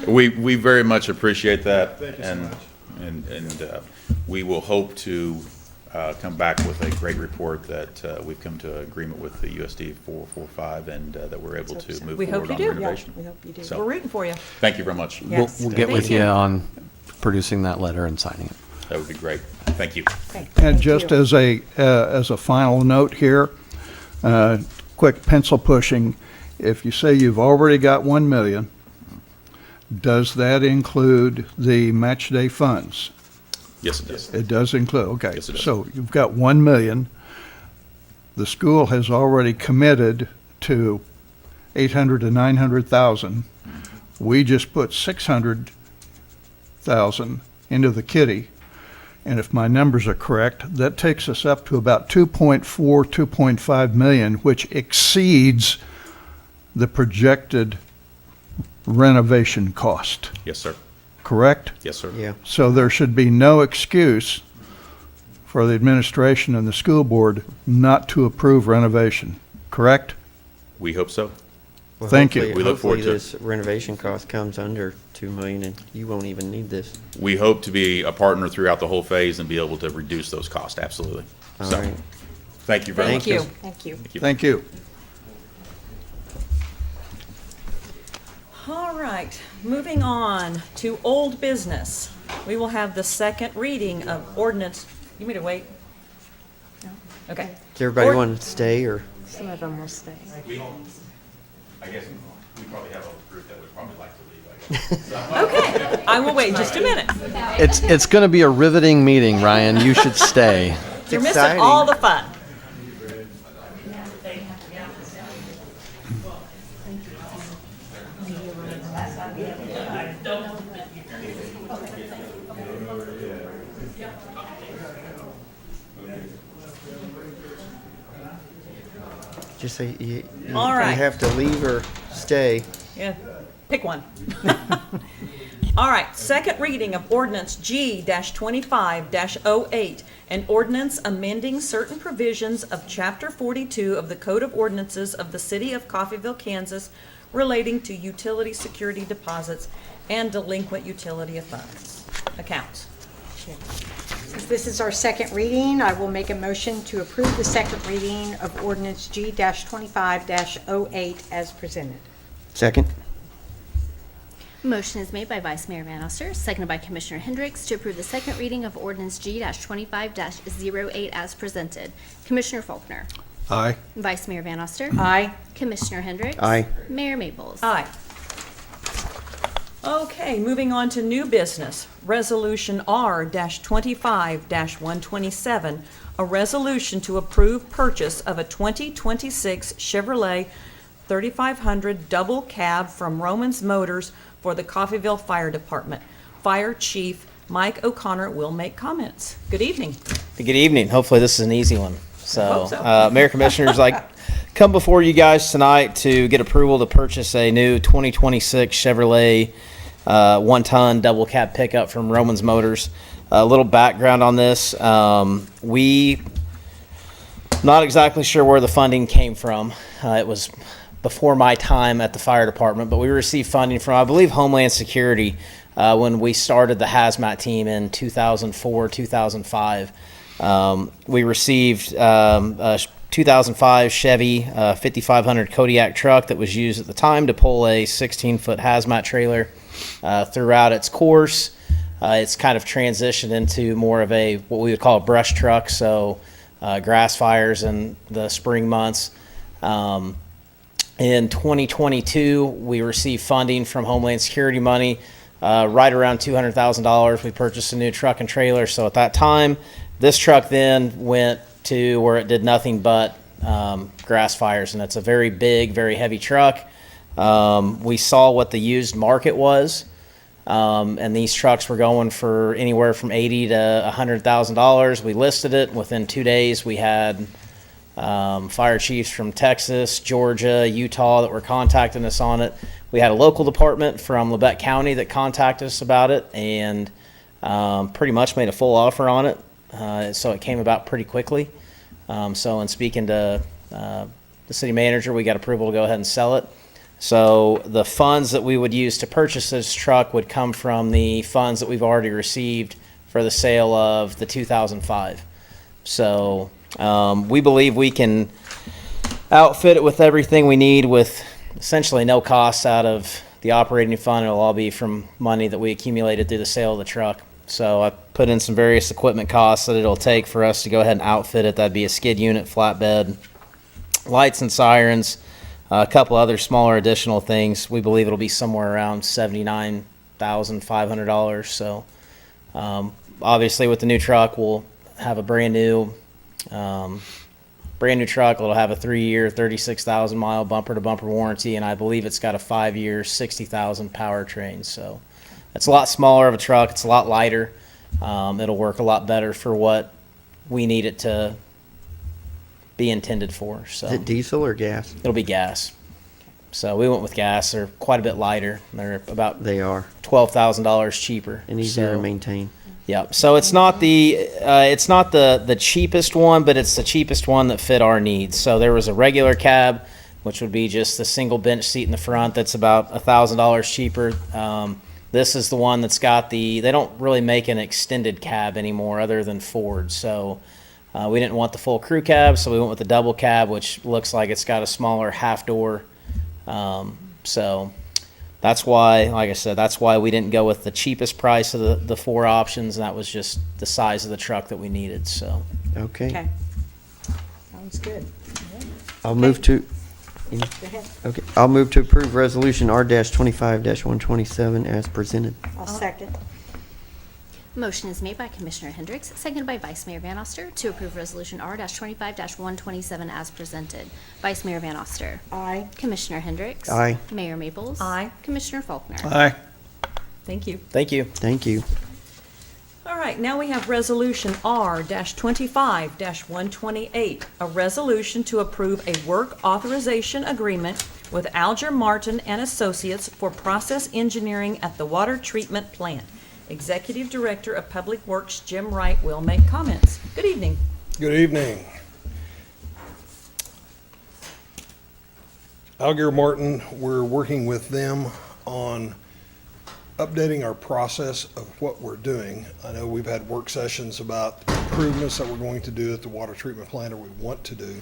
we very much appreciate that. Thank you so much. And we will hope to come back with a great report that we've come to an agreement with the USD 445 and that we're able to move We hope forward you on do. renovation. We hope you do. So- We're rooting for you. Thank you very much. Yes. We'll get Thank with you. you on producing that letter and signing it. That would be great. Thank you. Okay, And thank just you. as a final note here, quick pencil pushing, if you say you've already got 1 million, does that include the match day funds? Yes, it does. It does include, okay. Yes, it does. So you've got 1 million. The school has already committed to 800 to 900,000. We just put 600,000 into the kitty. And if my numbers are correct, that takes us up to about 2.4, 2.5 million, which exceeds the projected renovation cost, Yes, sir. correct? Yes, sir. Yeah. So there should be no excuse for the administration and the school board not to approve renovation, correct? We hope so. Well, Thank you. hopefully- We look forward hopefully to it. this renovation cost comes under 2 million and you won't even need this. We hope to be a partner throughout the whole phase and be able to reduce those costs, absolutely. All So, right. thank you very much. Thank you. Thank you. Thank you. All right, moving on to old business. We will have the second reading of ordinance. You want me to wait? No? Okay. Does everybody Ord- want to stay or? Some of them will stay. I guess we probably have a group that would probably like to leave, I guess. Okay, I will wait just a minute. It's going to be a riveting meeting, Ryan. You should stay. You're missing exciting. all the fun. Just say you All right. have to leave or stay. Yeah, pick one. All right, second reading of ordinance G-25-08, an ordinance amending certain provisions of Chapter 42 of the Code of Ordinances of the City of Coffeyville, Kansas, relating to utility security deposits and delinquent utility funds accounts. Since this is our second reading, I will make a motion to approve the second reading of ordinance G-25-08 as presented. Second? Motion is made by Vice Mayor Van Oster, seconded by Commissioner Hendricks to approve the second reading of ordinance G-25-08 as presented. Commissioner Faulkner. Aye. Vice Mayor Van Oster. Aye. Commissioner Hendricks. Aye. Mayor Maples. Aye. Okay, moving on to new business. Resolution R-25-127, a resolution to approve purchase of a 2026 Chevrolet 3500 double cab from Romans Motors for the Coffeyville Fire Department. Fire Chief Mike O'Connor will make comments. Good evening. Good evening. Hopefully this is an easy one. Hope so. Mayor Commissioners, come before you guys tonight to get approval to purchase a new 2026 Chevrolet 1-ton double cab pickup from Romans Motors. A little background on this. We not exactly sure where the funding came from. It was before my time at the fire department, but we received funding from, I believe, Homeland Security when we started the hazmat team in 2004, 2005. We received a 2005 Chevy 5500 Kodiak truck that was used at the time to pull a 16-foot hazmat trailer throughout its course. It's kind of transitioned into more of a what we would call a brush truck, so grass fires in the spring months. In 2022, we received funding from Homeland Security money, right around $200,000. We purchased a new truck and trailer. So at that time, this truck then went to where it did nothing but grass fires, and it's a very big, very heavy truck. We saw what the used market was, and these trucks were going for anywhere from $80,000 to $100,000. We listed it. Within 2 days, we had fire chiefs from Texas, Georgia, Utah that were contacting us on it. We had a local department from Labette County that contacted us about it and pretty much made a full offer on it. So it came about pretty quickly. So in speaking to the city manager, we got approval to go ahead and sell it. So the funds that we would use to purchase this truck would come from the funds that we've already received for the sale of the 2005. So we believe we can outfit it with everything we need with essentially no costs out of the operating fund. It'll all be from money that we accumulated through the sale of the truck. So I put in some various equipment costs that it'll take for us to go ahead and outfit it. That'd be a skid unit, flatbed, lights and sirens, a couple other smaller additional things. We believe it'll be somewhere around $79,500. So obviously with the new truck, we'll have a brand new truck. It'll have a 3-year, 36,000 mile bumper to bumper warranty, and I believe it's got a 5-year, 60,000 powertrain. So it's a lot smaller of a truck. It's a lot lighter. It'll work a lot better for what we need it to be intended for. So Is it diesel or gas? it'll be gas. So we went with gas. They're quite a bit lighter. They're about They are. $12,000 cheaper. And easier to So, maintain. Yep. So it's not the cheapest one, but it's the cheapest one that fit our needs. So there was a regular cab, which would be just the single bench seat in the front. That's about $1,000 cheaper. This is the one that's got they don't really make an extended cab anymore other than Ford. So we didn't want the full crew cab, so we went with the double cab, which looks like it's got a smaller half door. So that's why, like I said, that's why we didn't go with the cheapest price of the four options. And that was just the size of the truck that we needed. So Okay. Okay. Sounds good. I'll move to, Go ahead. okay, I'll move to approve resolution R-25-127 as presented. I'll second. Motion is made by Commissioner Hendricks, seconded by Vice Mayor Van Oster, to approve Resolution R-25-127 as presented. Vice Mayor Van Oster. Aye. Commissioner Hendricks. Aye. Mayor Maples. Aye. Commissioner Faulkner. Aye. Thank you. thank you. Thank you. All right, now we have Resolution R-25-128, a resolution to approve a work authorization agreement with Alger Martin and Associates for process engineering at the water treatment plant. Executive Director of Public Works Jim Wright will make comments. Good evening. Good evening. Alger Martin, we're working with them on updating our process of what we're doing. I know we've had work sessions about improvements that we're going to do at the water treatment plant, or we want to do.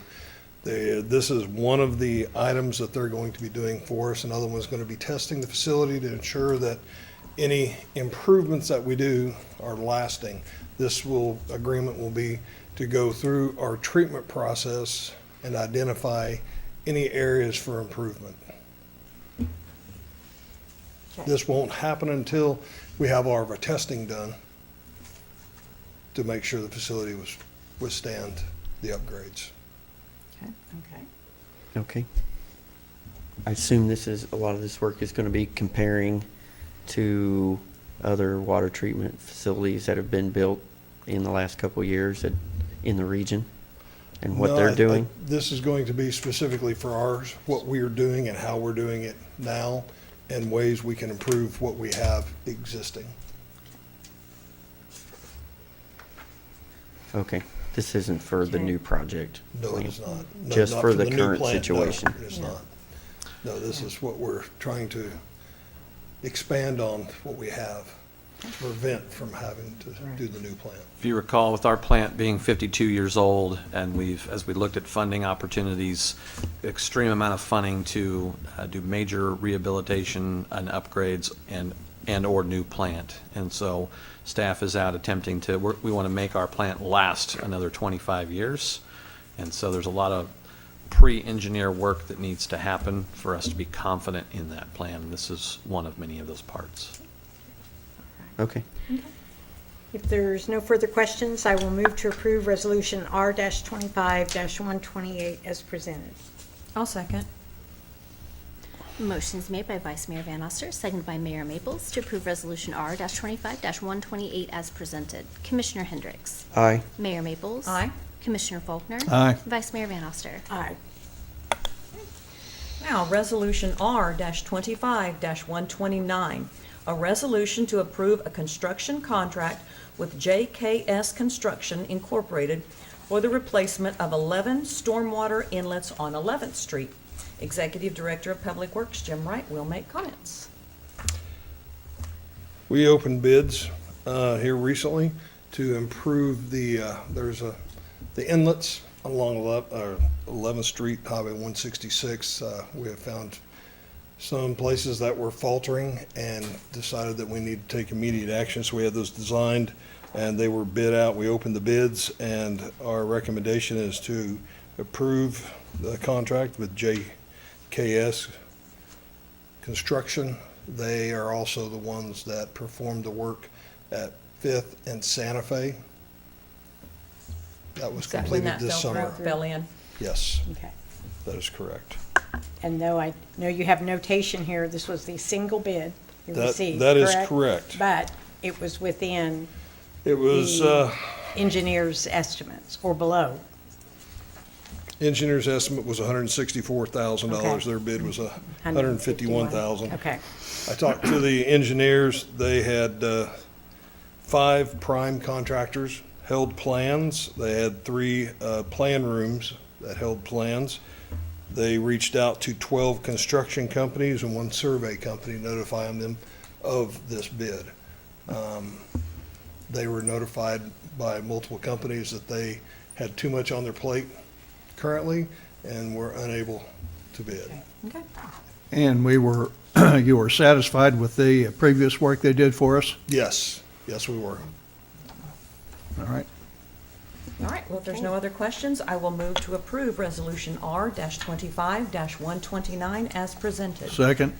This is one of the items that they're going to be doing for us. Another one's going to be testing the facility to ensure that any improvements that we do are lasting. This agreement will be to go through our treatment process and identify any areas for improvement. This won't happen until we have all of our testing done to make sure the facility withstand the upgrades. Okay. Okay. I assume a lot of this work is going to be comparing to other water treatment facilities that have been built in the last couple of years in the region and what No, they're doing? This is going to be specifically for ours, what we are doing and how we're doing it now, and ways we can improve what we have existing. Okay. This isn't for the Okay. new project? No, it is not. No, Just not for the new current plant. No, situation? it is not. No, this is what we're trying to expand on what we have to prevent from having to do the new plant. If you recall, with our plant being 52 years old, and as we looked at funding opportunities, extreme amount of funding to do major rehabilitation and upgrades and/or new plant. And so staff is out attempting we want to make our plant last another 25 years. And so there's a lot of pre-engineer work that needs to happen for us to be confident in that plan. This is one of many of those parts. Okay. If there's no further questions, I will move to approve Resolution R-25-128 as presented. I'll second. Motion is made by Vice Mayor Van Oster, seconded by Mayor Maples, to approve Resolution R-25-128 as presented. Commissioner Hendricks. Aye. Mayor Maples. Aye. Commissioner Faulkner. Aye. Vice Mayor Van Oster. Aye. Now, Resolution R-25-129, a resolution to approve a construction contract with JKS Construction Incorporated for the replacement of 11 stormwater inlets on 11th Street. Executive Director of Public Works Jim Wright will make comments. We opened bids here recently to improve the inlets along 11th Street, Highway 166. We have found some places that were faltering and decided that we need to take immediate action. So we had those designed and they were bid out. We opened the bids, and our recommendation is to approve the contract with JKS Construction. They are also the ones that performed the work at 5th and Santa Fe. That was Is that when completed that this summer. fell in? Yes, Okay. that is correct. And though I know you have notation here, this was the single bid you received, That is correct. But it was within It was, the engineer's estimates or below. engineer's estimate was $164,000. Okay. Their bid was $151,000. Okay. I talked to the engineers. They had 5 prime contractors held plans. They had 3 plan rooms that held plans. They reached out to 12 construction companies and 1 survey company, notifying them of this bid. They were notified by multiple companies that they had too much on their plate currently and were unable to bid. Okay. And you were satisfied with the previous work they did for us? Yes, yes, we were. All right. All right, well, if there's no other questions, I will move to approve Resolution R-25-129 as presented. Second?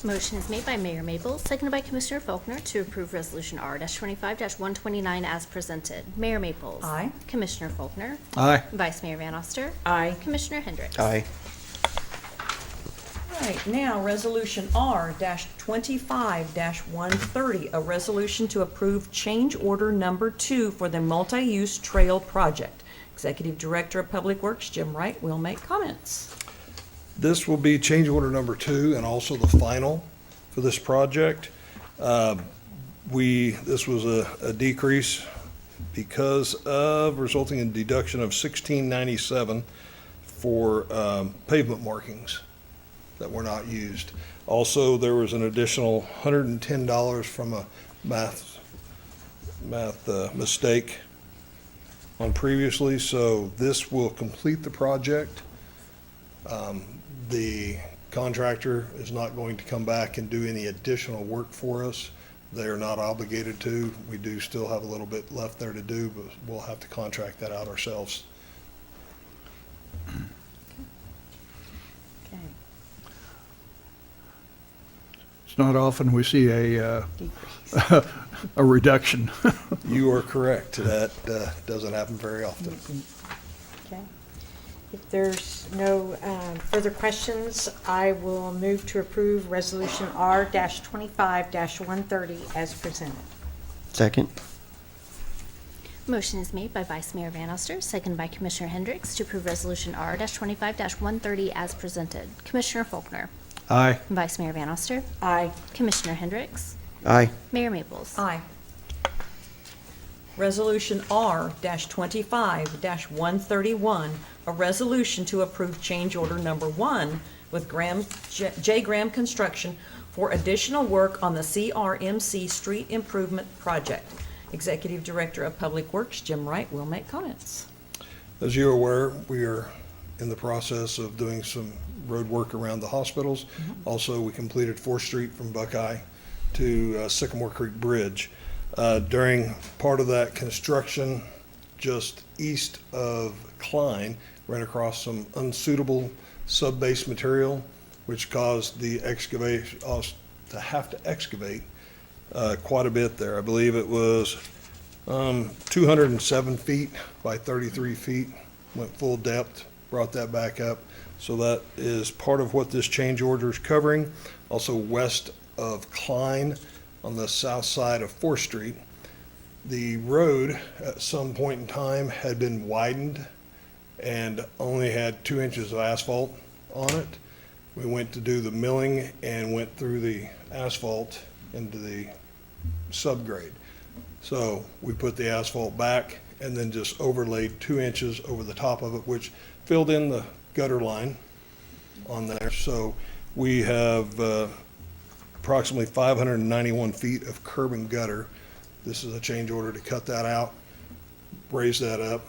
Motion is made by Mayor Mabel, seconded by Commissioner Faulkner to approve Resolution R-25-129 as presented. Mayor Maples. Aye. Commissioner Faulkner. Aye. Vice Mayor Van Oster. Aye. Commissioner Hendricks. Aye. All right, now, Resolution R-25-130, a resolution to approve change order number 2 for the multi-use trail project. Executive Director of Public Works, Jim Wright, will make comments. This will be change order number 2 and also the final for this project. This was a decrease because of resulting in deduction of $16.97 for pavement markings that were not used. Also, there was an additional $110 from a math mistake on previously, so this will complete the project. The contractor is not going to come back and do any additional work for us. They are not obligated to. We do still have a little bit left there to do, but we'll have to contract that out ourselves. Okay. It's not often we see a reduction. You are correct. That doesn't happen very often. Okay. If there's no further questions, I will move to approve Resolution R-25-130 as presented. Second? Motion is made by Vice Mayor Van Oster, seconded by Commissioner Hendricks to approve Resolution R-25-130 as presented. Commissioner Faulkner. Aye. Vice Mayor Van Oster. Aye. Commissioner Hendricks. Aye. Mayor Maples. Aye. Resolution R-25-131, a resolution to approve change order number 1 with J. Graham Construction for additional work on the CRMC Street Improvement Project. Executive Director of Public Works, Jim Wright, will make comments. As you're aware, we are in the process of doing some road work around the hospitals. Also, we completed 4th Street from Buckeye to Sycamore Creek Bridge. During part of that construction, just east of Klein, ran across some unsuitable sub-base material, which caused the excavation, us to have to excavate quite a bit there. I believe it was 207 feet by 33 feet, went full depth, brought that back up. So that is part of what this change order is covering. Also west of Klein, on the south side of 4th Street. The road at some point in time had been widened and only had 2 inches of asphalt on it. We went to do the milling and went through the asphalt into the subgrade. So we put the asphalt back and then just overlaid 2 inches over the top of it, which filled in the gutter line on there. So we have approximately 591 feet of curb and gutter. This is a change order to cut that out, raise that up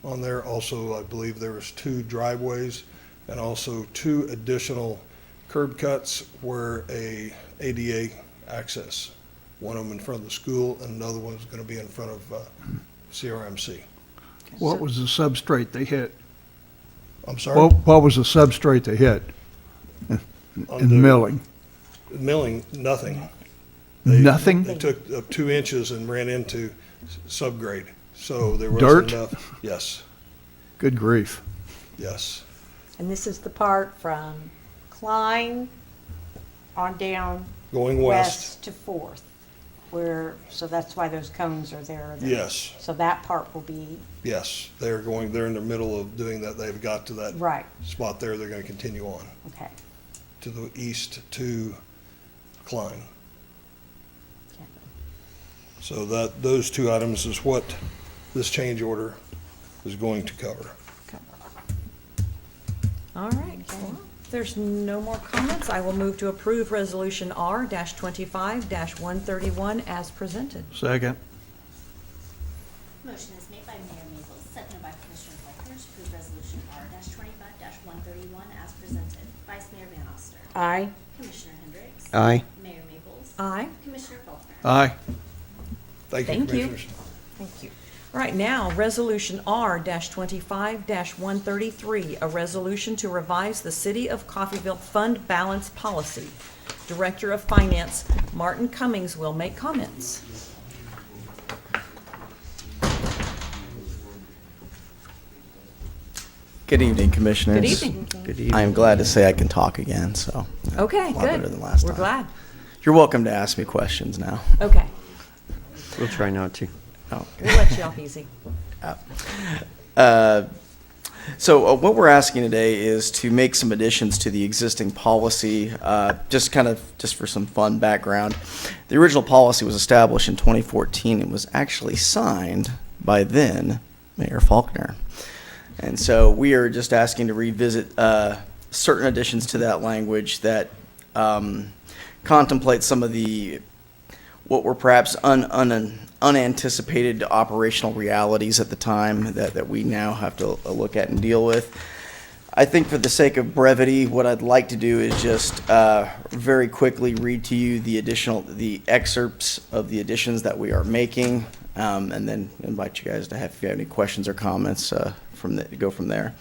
on there. Also, I believe there was 2 driveways and also 2 additional curb cuts where a ADA access. One of them in front of the school and another one's going to be in front of CRMC. What was the substrate they hit? I'm sorry? What was the substrate they hit in On the milling? Milling, nothing. Nothing? They took up 2 inches and ran into subgrade, so there Dirt? wasn't enough. Yes, Good grief. yes. And this is the part from Klein on down Going west, to 4th, so that's why those cones are there. yes, So that part will be, yes. They're in the middle of doing that. They've got to that right, spot there. They're going to continue on okay. to the east to Klein. So those two items is what this change order is going to cover. All right, well, if there's no more comments, I will move to approve Resolution R-25-131 as presented. Second. Motion is made by Mayor Mabel, seconded by Commissioner Faulkner to approve Resolution R-25-131 as presented. Vice Mayor Van Oster. Aye. Commissioner Hendricks. Aye. Mayor Mabel. Aye. Commissioner Faulkner. Aye. Thank you, Thank you. Commissioners. Thank you. All right, now, Resolution R-25-133, a resolution to revise the City of Coffeyville Fund Balance Policy. Director of Finance, Martin Cummings, will make comments. Good evening, Commissioners. Good evening. Good evening. I am glad to say I can talk again, so. Okay, A lot good. better than last We're time. glad. You're welcome to ask me questions now. Okay, We'll try not to. Oh. we'll let you off easy. So what we're asking today is to make some additions to the existing policy, just for some fun background. The original policy was established in 2014 and was actually signed by then Mayor Faulkner. And so we are just asking to revisit certain additions to that language that contemplate some of the what were perhaps unanticipated operational realities at the time that we now have to look at and deal with. I think for the sake of brevity, what I'd like to do is just very quickly read to you the excerpts of the additions that we are making, and then invite you guys to if you have any questions or comments go from there.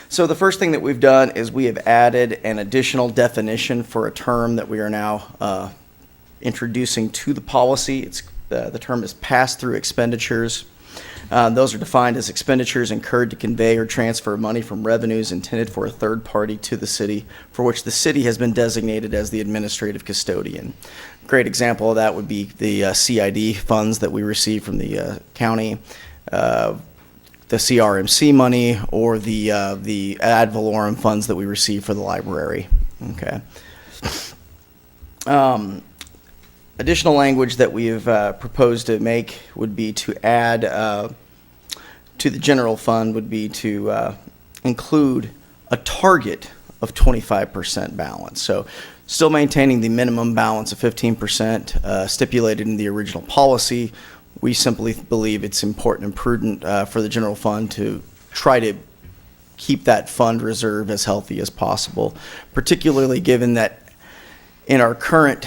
So the first thing that we've done is we have added an additional definition for a term that we are now introducing to the policy. It's the term is pass-through expenditures. Those are defined as expenditures incurred to convey or transfer money from revenues intended for a third party to the city, for which the city has been designated as the administrative custodian. A great example of that would be the CID funds that we receive from the county, the CRMC money, or the ad valorem funds that we receive for the library. Okay. Additional language that we have proposed to make would be to add to the general fund would be to include a target of 25% balance. So still maintaining the minimum balance of 15% stipulated in the original policy. We simply believe it's important and prudent for the general fund to try to keep that fund reserve as healthy as possible, particularly given that in our current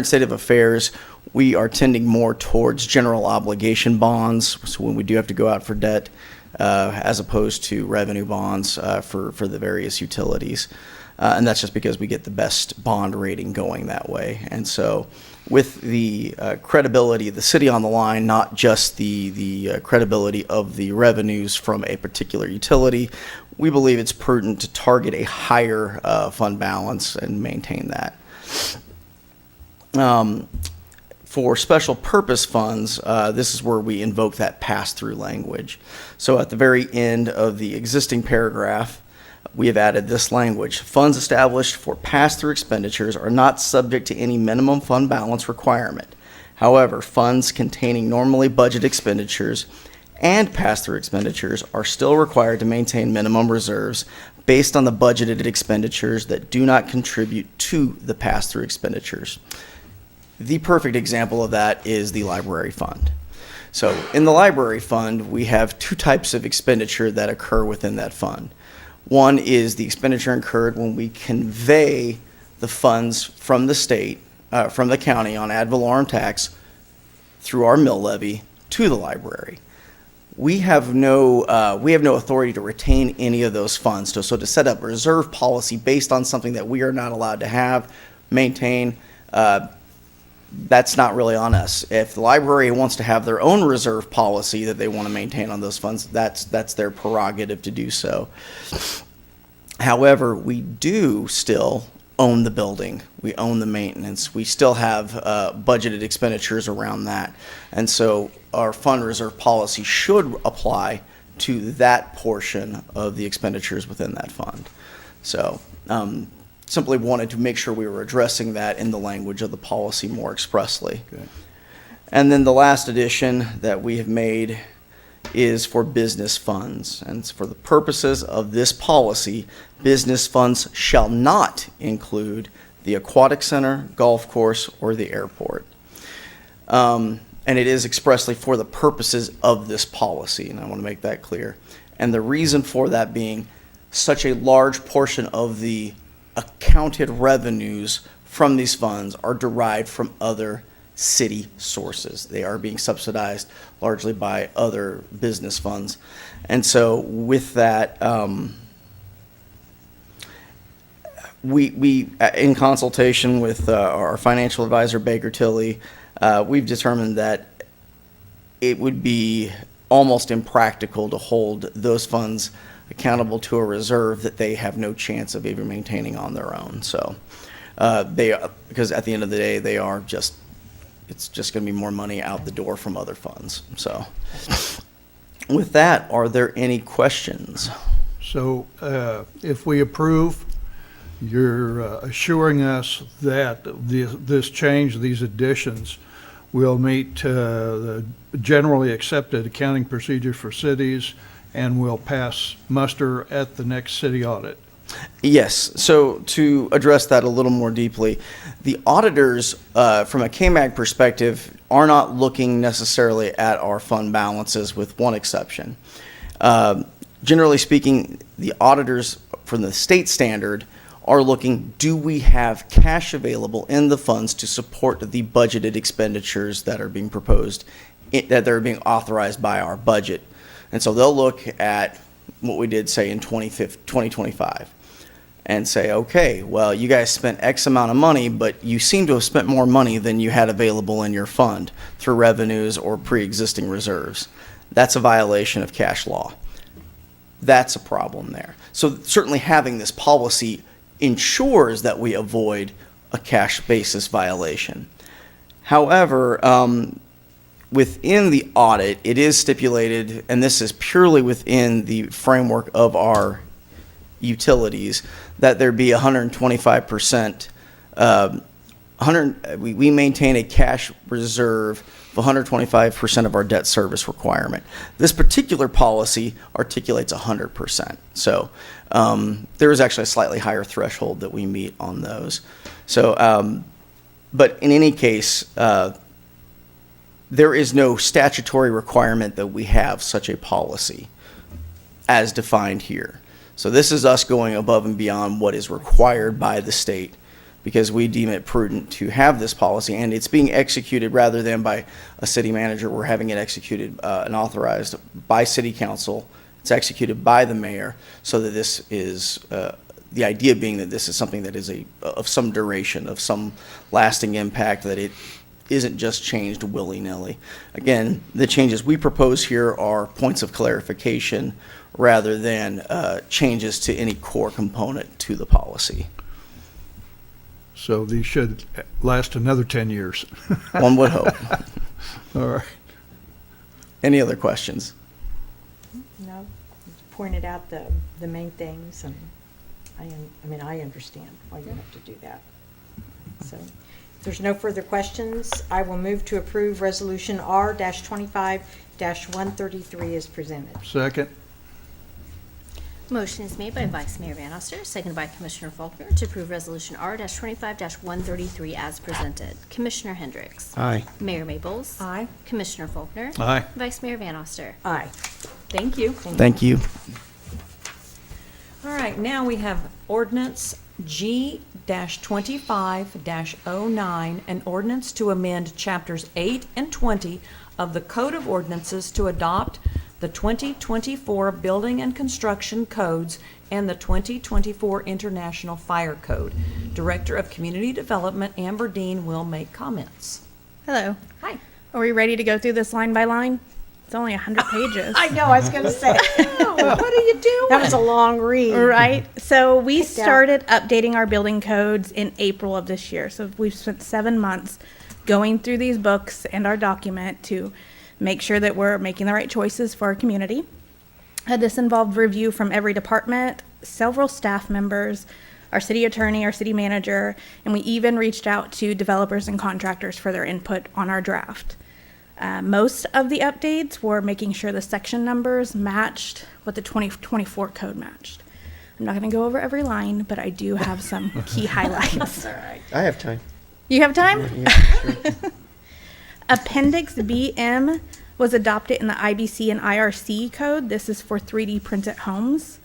state of affairs, we are tending more towards general obligation bonds, so when we do have to go out for debt, as opposed to revenue bonds for the various utilities. And that's just because we get the best bond rating going that way. And so with the credibility of the city on the line, not just the credibility of the revenues from a particular utility, we believe it's prudent to target a higher fund balance and maintain that. For special purpose funds, this is where we invoke that pass-through language. So at the very end of the existing paragraph, we have added this language. Funds established for pass-through expenditures are not subject to any minimum fund balance requirement. However, funds containing normally budgeted expenditures and pass-through expenditures are still required to maintain minimum reserves based on the budgeted expenditures that do not contribute to the pass-through expenditures. The perfect example of that is the library fund. So in the library fund, we have two types of expenditure that occur within that fund. One is the expenditure incurred when we convey the funds from the state, from the county on ad valorem tax through our mill levy to the library. We have no authority to retain any of those funds. So to set up a reserve policy based on something that we are not allowed to maintain, that's not really on us. If the library wants to have their own reserve policy that they want to maintain on those funds, that's their prerogative to do so. However, we do still own the building. We own the maintenance. We still have budgeted expenditures around that. And so our fund reserve policy should apply to that portion of the expenditures within that fund. So simply wanted to make sure we were addressing that in the language of the policy more expressly. Okay. And then the last addition that we have made is for business funds. And for the purposes of this policy, business funds shall not include the aquatic center, golf course, or the airport. And it is expressly for the purposes of this policy, and I want to make that clear. And the reason for that being such a large portion of the accounted revenues from these funds are derived from other city sources. They are being subsidized largely by other business funds. And so with that, we in consultation with our financial advisor, Baker Tilly, we've determined that it would be almost impractical to hold those funds accountable to a reserve that they have no chance of even maintaining on their own. So because at the end of the day, it's just going to be more money out the door from other funds. So with that, are there any questions? So if we approve, you're assuring us that this change, these additions, will meet the generally accepted accounting procedures for cities and will pass muster at the next city audit. Yes. So to address that a little more deeply, the auditors, from a KMAG perspective, are not looking necessarily at our fund balances, with one exception. Generally speaking, the auditors from the state standard are looking, do we have cash available in the funds to support the budgeted expenditures that are being proposed, that they're being authorized by our budget? And so they'll look at what we did, say, in 2025 and say, okay, well, you guys spent X amount of money, but you seem to have spent more money than you had available in your fund through revenues or pre-existing reserves. That's a violation of cash law. That's a problem there. So certainly having this policy ensures that we avoid a cash basis violation. However, within the audit, it is stipulated, and this is purely within the framework of our utilities, that there be 125%. We maintain a cash reserve of 125% of our debt service requirement. This particular policy articulates 100%. So there is actually a slightly higher threshold that we meet on those. So, but in any case, there is no statutory requirement that we have such a policy as defined here. So this is us going above and beyond what is required by the state, because we deem it prudent to have this policy, and it's being executed rather than by a city manager. We're having it executed and authorized by city council. It's executed by the mayor, so that this is, the idea being that this is something that is of some duration, of some lasting impact, that it isn't just changed willy-nilly. Again, the changes we propose here are points of clarification rather than changes to any core component to the policy. So these should last another 10 years. One would hope. All right. Any other questions? No, you pointed out the main things, and I understand why you have to do that. So if there's no further questions, I will move to approve Resolution R-25-133 as presented. Second. Motion is made by Vice Mayor Van Oster, seconded by Commissioner Faulkner, to approve Resolution R-25-133 as presented. Commissioner Hendricks. Aye. Mayor Maples. Aye. Commissioner Faulkner. Aye. Vice Mayor Van Oster. Aye. Thank you. Thank you. All right, now we have ordinance G-25-09, an ordinance to amend chapters 8 and 20 of the Code of Ordinances to adopt the 2024 Building and Construction Codes and the 2024 International Fire Code. Director of Community Development, Amber Dean, will make comments. Hello. Hi. Are we ready to go through this line by line? It's only 100 pages. I know, I was going to say. What are you doing? That was a long read. Right. So we Picked out. started updating our building codes in April of this year. So we've spent 7 months going through these books and our document to make sure that we're making the right choices for our community. This involved review from every department, several staff members, our city attorney, our city manager, and we even reached out to developers and contractors for their input on our draft. Most of the updates were making sure the section numbers matched what the 2024 code matched. I'm not going to go over every line, but I do have some key highlights. I have time. You have time? Yeah, sure. Appendix BM was adopted in the IBC and IRC code. This is for 3D printed homes.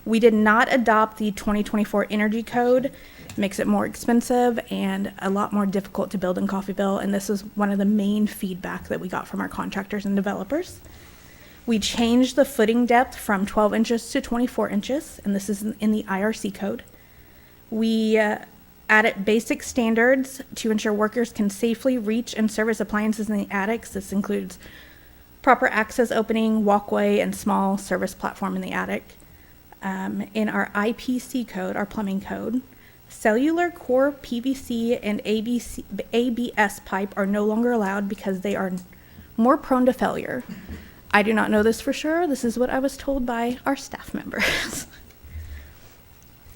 We did not adopt the 2024 energy code. It makes it more expensive and a lot more difficult to build in Coffeyville, and this is one of the main feedback that we got from our contractors and developers. We changed the footing depth from 12 inches to 24 inches, and this is in the IRC code. We added basic standards to ensure workers can safely reach and service appliances in the attics. This includes proper access opening, walkway, and small service platform in the attic. In our IPC code, our plumbing code, cellular core PVC and ABS pipe are no longer allowed because they are more prone to failure. I do not know this for sure. This is what I was told by our staff members.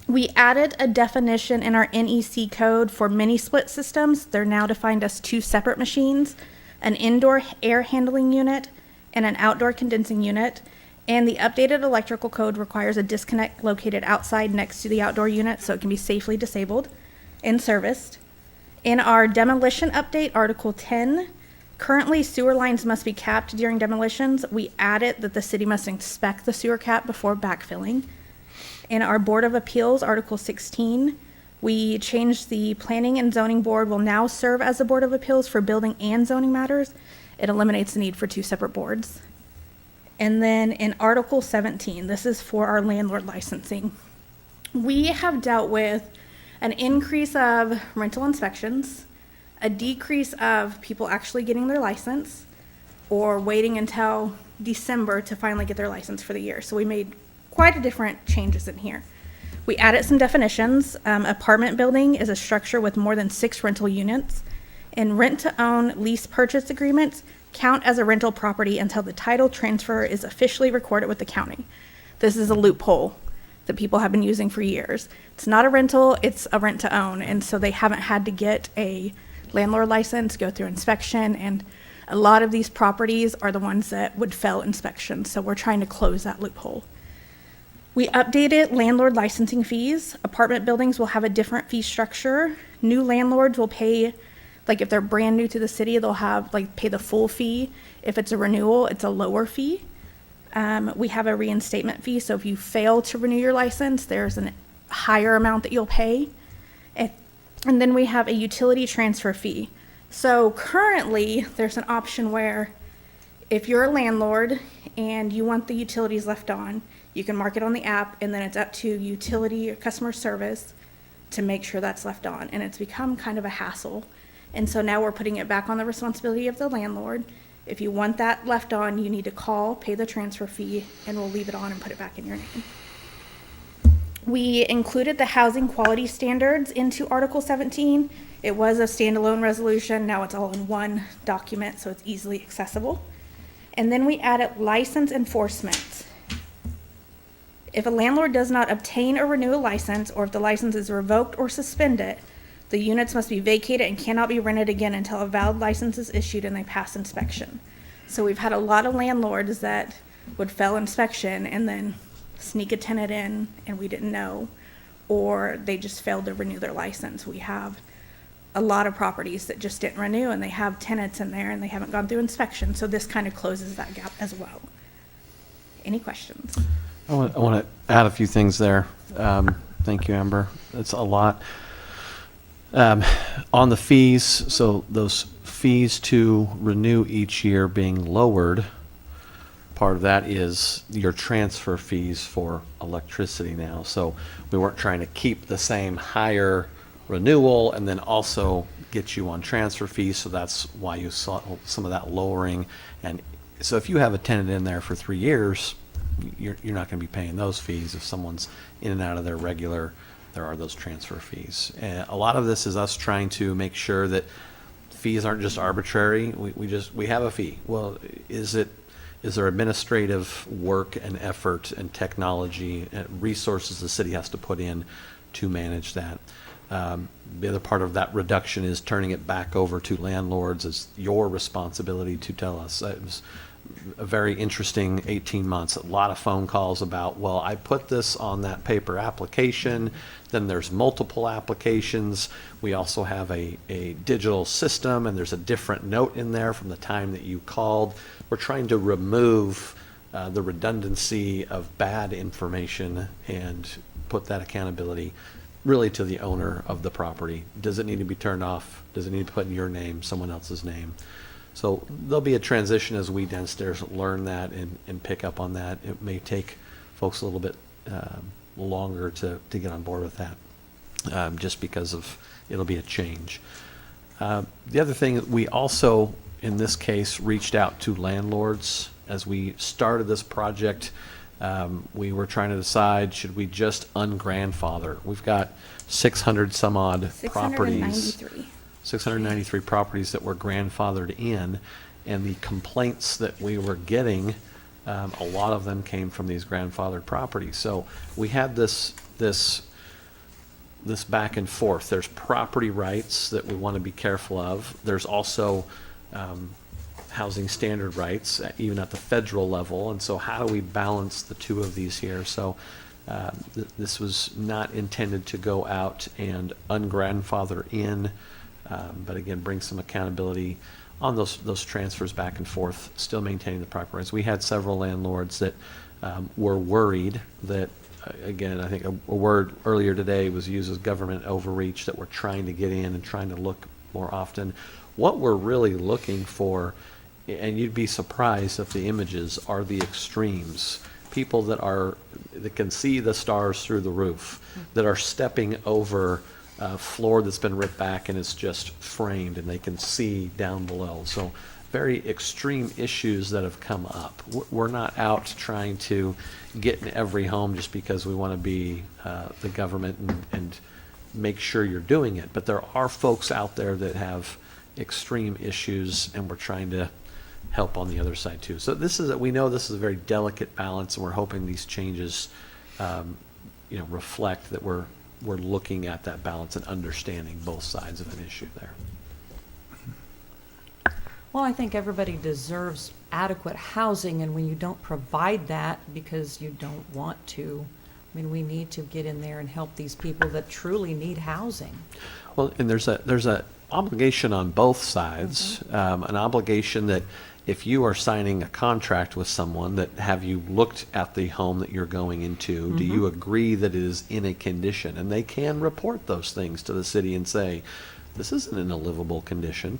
We added a definition in our NEC code for mini split systems. They're now defined as 2 separate machines, an indoor air handling unit and an outdoor condensing unit. And the updated electrical code requires a disconnect located outside next to the outdoor unit so it can be safely disabled and serviced. In our demolition update, Article 10, currently sewer lines must be capped during demolitions. We added that the city must inspect the sewer cap before backfilling. In our Board of Appeals, Article 16, we changed the Planning and Zoning Board will now serve as the Board of Appeals for building and zoning matters. It eliminates the need for 2 separate boards. And then in Article 17, this is for our landlord licensing. We have dealt with an increase of rental inspections, a decrease of people actually getting their license, or waiting until December to finally get their license for the year. So we made quite a different changes in here. We added some definitions. Apartment building is a structure with more than 6 rental units, and rent-to-own lease purchase agreements count as a rental property until the title transfer is officially recorded with the county. This is a loophole that people have been using for years. It's not a rental, it's a rent-to-own, and so they haven't had to get a landlord license, go through inspection, and a lot of these properties are the ones that would fail inspection, so we're trying to close that loophole. We updated landlord licensing fees. Apartment buildings will have a different fee structure. New landlords will pay, like if they're brand new to the city, they'll have pay the full fee. If it's a renewal, it's a lower fee. We have a reinstatement fee, so if you fail to renew your license, there's a higher amount that you'll pay. And then we have a utility transfer fee. So currently, there's an option where if you're a landlord and you want the utilities left on, you can mark it on the app, and then it's up to utility or customer service to make sure that's left on. And it's become kind of a hassle. And so now we're putting it back on the responsibility of the landlord. If you want that left on, you need to call, pay the transfer fee, and we'll leave it on and put it back in your name. We included the housing quality standards into Article 17. It was a standalone resolution. Now it's all in one document, so it's easily accessible. And then we added license enforcement. If a landlord does not obtain or renew a license, or if the license is revoked or suspended, the units must be vacated and cannot be rented again until a valid license is issued and they pass inspection. So we've had a lot of landlords that would fail inspection and then sneak a tenant in and we didn't know, or they just failed to renew their license. We have a lot of properties that just didn't renew and they have tenants in there and they haven't gone through inspection. So this kind of closes that gap as well. Any questions? I want to add a few things there. Thank you, Amber. That's a lot. On the fees, so those fees to renew each year being lowered, part of that is your transfer fees for electricity now. So we weren't trying to keep the same higher renewal and then also get you on transfer fees. So that's why you saw some of that lowering. And so if you have a tenant in there for 3 years, you're not going to be paying those fees. If someone's in and out of their regular, there are those transfer fees. A lot of this is us trying to make sure that fees aren't just arbitrary. We have a fee. Well, is there administrative work and effort and technology and resources the city has to put in to manage that? The other part of that reduction is turning it back over to landlords as your responsibility to tell us. It was a very interesting 18 months. A lot of phone calls about, well, I put this on that paper application, then there's multiple applications. We also have a digital system, and there's a different note in there from the time that you called. We're trying to remove the redundancy of bad information and put that accountability really to the owner of the property. Does it need to be turned off? Does it need to put in your name, someone else's name? So there'll be a transition as we downstairs learn that and pick up on that. It may take folks a little bit longer to get on board with that, just because of it'll be a change. The other thing, we also, in this case, reached out to landlords. As we started this project, we were trying to decide, should we just ungrandfather? We've got 600 some odd properties. 693 properties that were grandfathered in, and the complaints that we were getting, a lot of them came from these grandfathered properties. So we had this back and forth. There's property rights that we want to be careful of. There's also housing standard rights, even at the federal level. And so how do we balance the two of these here? So this was not intended to go out and ungrandfather in, but again, bring some accountability on those transfers back and forth, still maintaining the proper rights. We had several landlords that were worried that, again, I think a word earlier today was used as government overreach, that we're trying to get in and trying to look more often. What we're really looking for, and you'd be surprised if the images are the extremes. People that can see the stars through the roof, that are stepping over a floor that's been ripped back and is just framed, and they can see down below. So very extreme issues that have come up. We're not out trying to get in every home just because we want to be the government and make sure you're doing it. But there are folks out there that have extreme issues, and we're trying to help on the other side too. So we know this is a very delicate balance, and we're hoping these changes, reflect that we're looking at that balance and understanding both sides of an issue there. Well, I think everybody deserves adequate housing, and when you don't provide that because you don't want to, we need to get in there and help these people that truly need housing. Well, and there's a obligation on both sides, an obligation that if you are signing a contract with someone, that have you looked at the home that you're going into? Do you agree that it is in a condition? And they can report those things to the city and say, this isn't in a livable condition.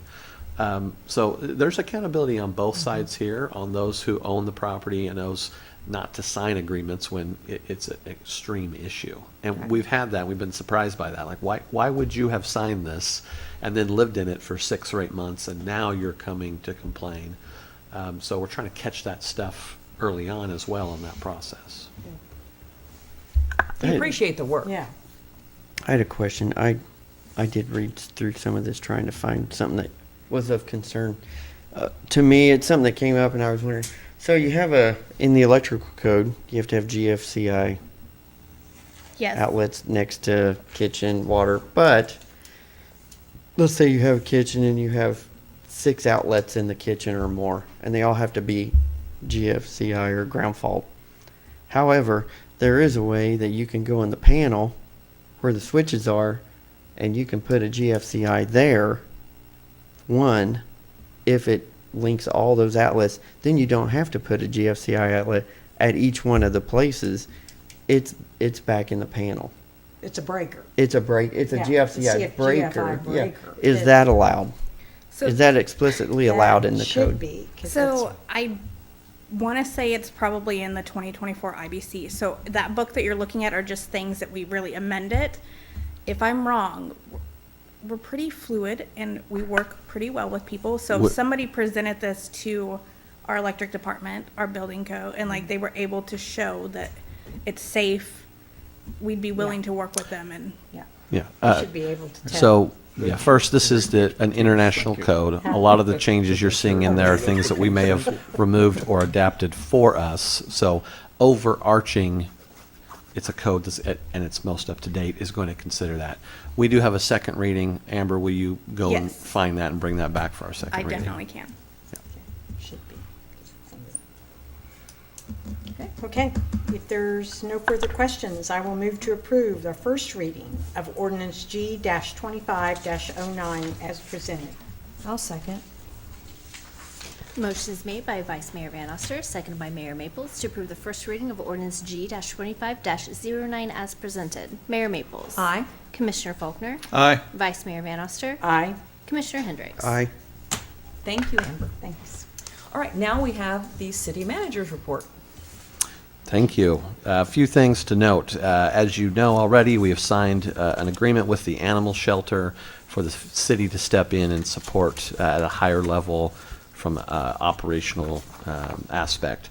So there's accountability on both sides here, on those who own the property and those not to sign agreements when it's an extreme issue. And we've had that. We've been surprised by that. Like, why would you have signed this and then lived in it for 6 or 8 months, and now you're coming to complain? So we're trying to catch that stuff early on as well in that process. We appreciate the work. Yeah. I had a question. I did read through some of this trying to find something that was of concern. To me, it's something that came up, and I was wondering, so you have in the electrical code, you have to have GFCI outlets next to kitchen, water, but let's say you have a kitchen and you have 6 outlets in the kitchen or more, and they all have to be GFCI or ground fault. However, there is a way that you can go in the panel where the switches are, and you can put a GFCI there. One, if it links all those outlets, then you don't have to put a GFCI outlet at each one of the places. It's back in the panel. It's a breaker. It's a GFCI breaker. breaker. Is that allowed? So Is that explicitly allowed in the should code? be. 'Cause So I want to say it's probably in the 2024 IBC. So that book that you're looking at are just things that we really amended. If I'm wrong, we're pretty fluid and we work pretty well with people. So if somebody presented this to our electric department, our building code, and they were able to show that it's safe, we'd be willing to work with them. And Yeah. Yeah. We should be able to tell. So, first, this is an international code. A lot of the changes you're seeing in there are things that we may have removed or adapted for us. So, overarching it's a code that's and it's most up to date, is going to consider that. We do have a second reading. Amber, will you go and Yes. find that and bring that back for our second I reading? definitely can. Should be. Okay, if there's no further questions, I will move to approve the first reading of ordinance G-25-09 as presented. I'll second. Motion is made by Vice Mayor Van Oster, seconded by Mayor Maples, to approve the first reading of ordinance G-25-09 as presented. Mayor Maples. Aye. Commissioner Faulkner. Aye. Vice Mayor Van Oster. Aye. Commissioner Hendricks. Aye. Thank you, Amber. Thanks. All right, now we have the city manager's report. Thank you. A few things to note. As you know already, we have signed an agreement with the animal shelter for the city to step in and support at a higher level from operational aspect.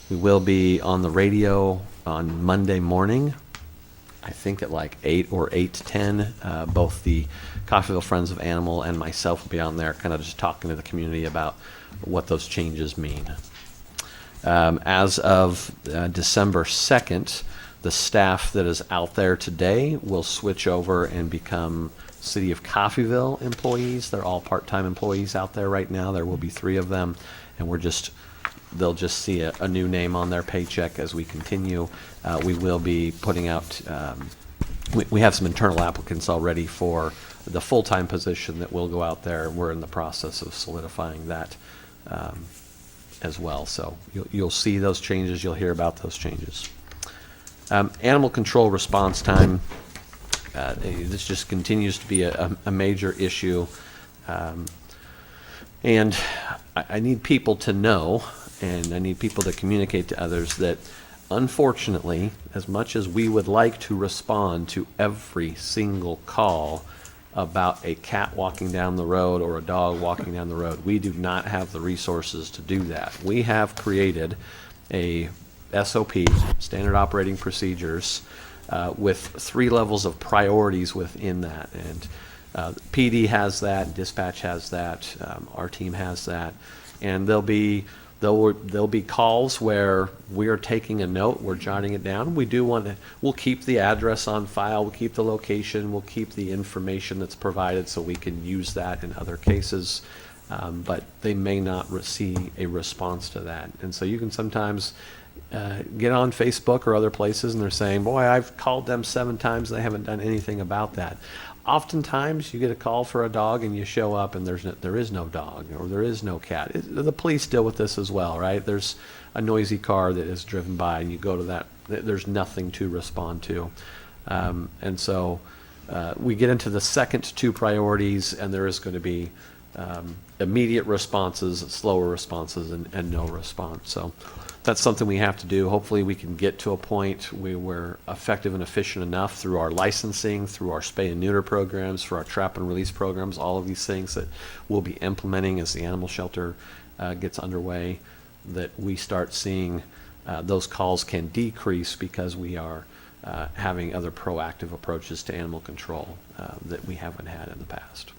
We will be on the radio on Monday morning, I think at like 8 or 8:10. Both the Coffeyville Friends of Animal and myself will be on there kind of just talking to the community about what those changes mean. As of December 2nd, the staff that is out there today will switch over and become City of Coffeyville employees. They're all part-time employees out there right now. There will be 3 of them, and they'll just see a new name on their paycheck as we continue. We will be putting out, we have some internal applicants already for the full-time position that will go out there. We're in the process of solidifying that as well. So you'll see those changes. You'll hear about those changes. Animal control response time. This just continues to be a major issue. And I need people to know, and I need people to communicate to others that, unfortunately, as much as we would like to respond to every single call about a cat walking down the road or a dog walking down the road, we do not have the resources to do that. We have created a SOP, standard operating procedures, with 3 levels of priorities within that. And PD has that, dispatch has that, our team has that, and there'll be calls where we are taking a note, we're jotting it down. We'll keep the address on file, we'll keep the location, we'll keep the information that's provided so we can use that in other cases. But they may not see a response to that. And so you can sometimes get on Facebook or other places and they're saying, boy, I've called them 7 times, they haven't done anything about that. Oftentimes you get a call for a dog and you show up and there is no dog or there is no cat. The police deal with this as well, right? There's a noisy car that is driven by and you go to that, there's nothing to respond to. And so we get into the second 2 priorities and there is going to be immediate responses, slower responses, and no response. So that's something we have to do. Hopefully we can get to a point where we're effective and efficient enough through our licensing, through our spay and neuter programs, for our trap and release programs, all of these things that we'll be implementing as the animal shelter gets underway, that we start seeing those calls can decrease because we are having other proactive approaches to animal control that we haven't had in the past.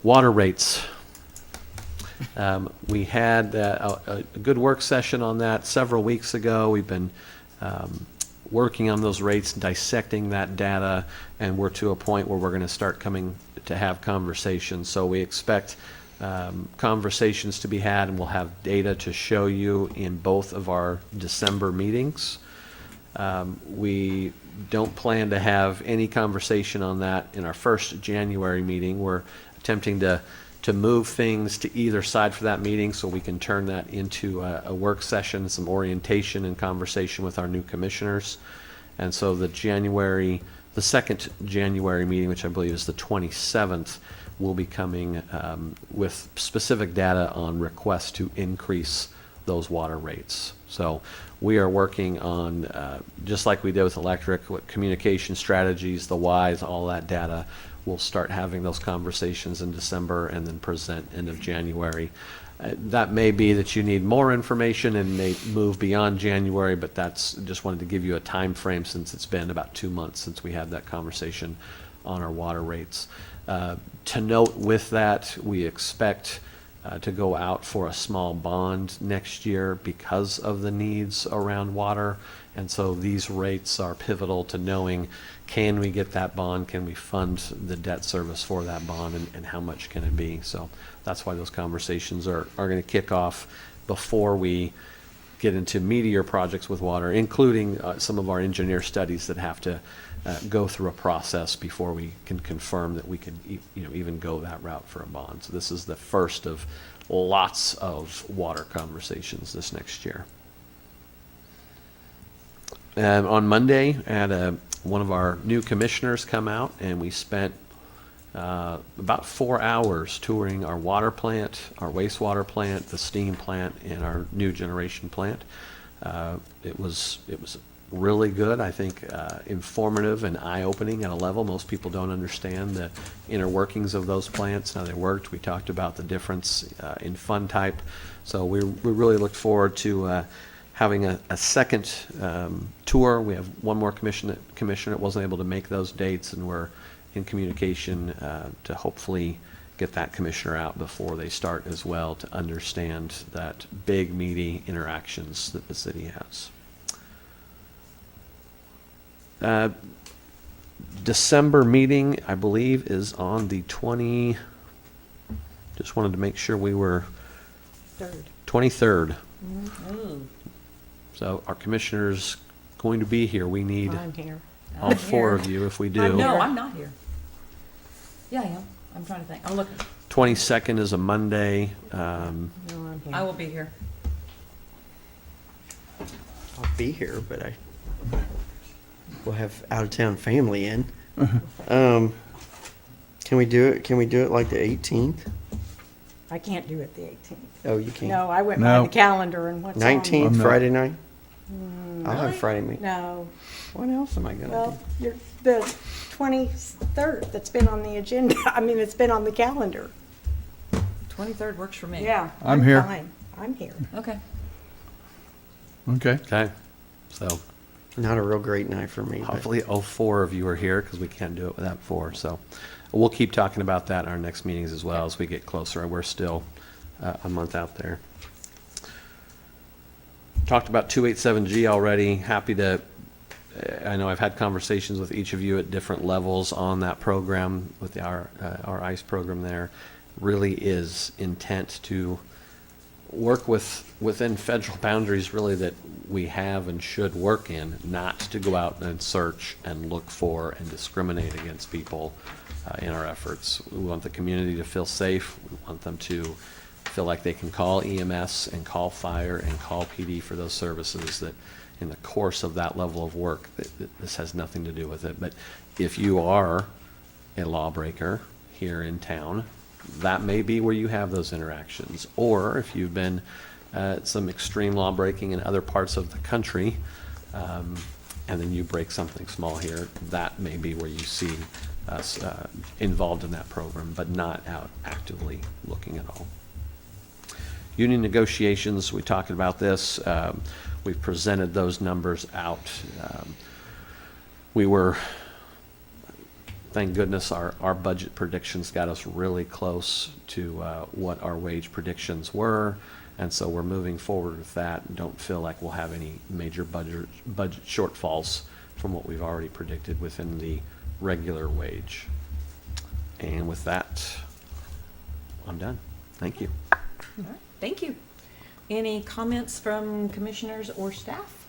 Water rates. We had a good work session on that several weeks ago. We've been working on those rates, dissecting that data, and we're to a point where we're going to start coming to have conversations. So we expect conversations to be had, and we'll have data to show you in both of our December meetings. We don't plan to have any conversation on that in our first January meeting. We're attempting to move things to either side for that meeting so we can turn that into a work session, some orientation and conversation with our new commissioners. And so the second January meeting, which I believe is the 27th, will be coming with specific data on requests to increase those water rates. So we are working on, just like we did with electric, what communication strategies, the whys, all that data. We'll start having those conversations in December and then present end of January. That may be that you need more information and may move beyond January, but that's just wanted to give you a time frame since it's been about 2 months since we had that conversation on our water rates. To note with that, we expect to go out for a small bond next year because of the needs around water. And so these rates are pivotal to knowing, can we get that bond? Can we fund the debt service for that bond, and how much can it be? So that's why those conversations are going to kick off before we get into meatier projects with water, including some of our engineer studies that have to go through a process before we can confirm that we could even go that route for a bond. So this is the first of lots of water conversations this next year. On Monday, I had one of our new commissioners come out, and we spent about 4 hours touring our water plant, our wastewater plant, the steam plant, and our new generation plant. It was really good, I think, informative and eye-opening at a level. Most people don't understand the inner workings of those plants, how they worked. We talked about the difference in fund type. So we really looked forward to having a second tour. We have one more commissioner that wasn't able to make those dates, and we're in communication to hopefully get that commissioner out before they start as well, to understand that big, meaty interactions that the city has. December meeting, I believe, is on the 20, just wanted to make sure we were 23rd. So our commissioner's going to be here. We need I'm here. all four of you if we do. No, I'm not here. Yeah, I am. I'm trying to think. I'm looking. 22nd is a Monday. No, I'm here. I will be here. I'll be here, but we'll have out-of-town family in. Can we do it like the 18th? I can't do it the 18th. Oh, you can't? No, I went by the calendar and what's on. 19th, Friday night? I'll Really? have Friday meeting. No. What else am I gonna Well, the 23rd, that's been on the agenda. I mean, it's been on the calendar. 23rd works for me. Yeah. I'm here. Fine. I'm here. Okay. Okay. Okay. So do? Not a real great night for me. but- hopefully all four of you are here, because we can't do it without four. So we'll keep talking about that in our next meetings as well as we get closer. We're still a month out there. Talked about 287G already. Happy to, I know I've had conversations with each of you at different levels on that program, with our ICE program there. Really is intent to work within federal boundaries, really, that we have and should work in, not to go out and search and look for and discriminate against people in our efforts. We want the community to feel safe. We want them to feel like they can call EMS and call fire and call PD for those services, that in the course of that level of work, this has nothing to do with it. But if you are a lawbreaker here in town, that may be where you have those interactions. Or if you've been some extreme law breaking in other parts of the country, and then you break something small here, that may be where you see us involved in that program, but not out actively looking at all. Union negotiations, we talked about this. We've presented those numbers out. We were, thank goodness, our budget predictions got us really close to what our wage predictions were, and so we're moving forward with that and don't feel like we'll have any major budget shortfalls from what we've already predicted within the regular wage. And with that, I'm done. Thank you. All right. Thank you. Any comments from commissioners or staff?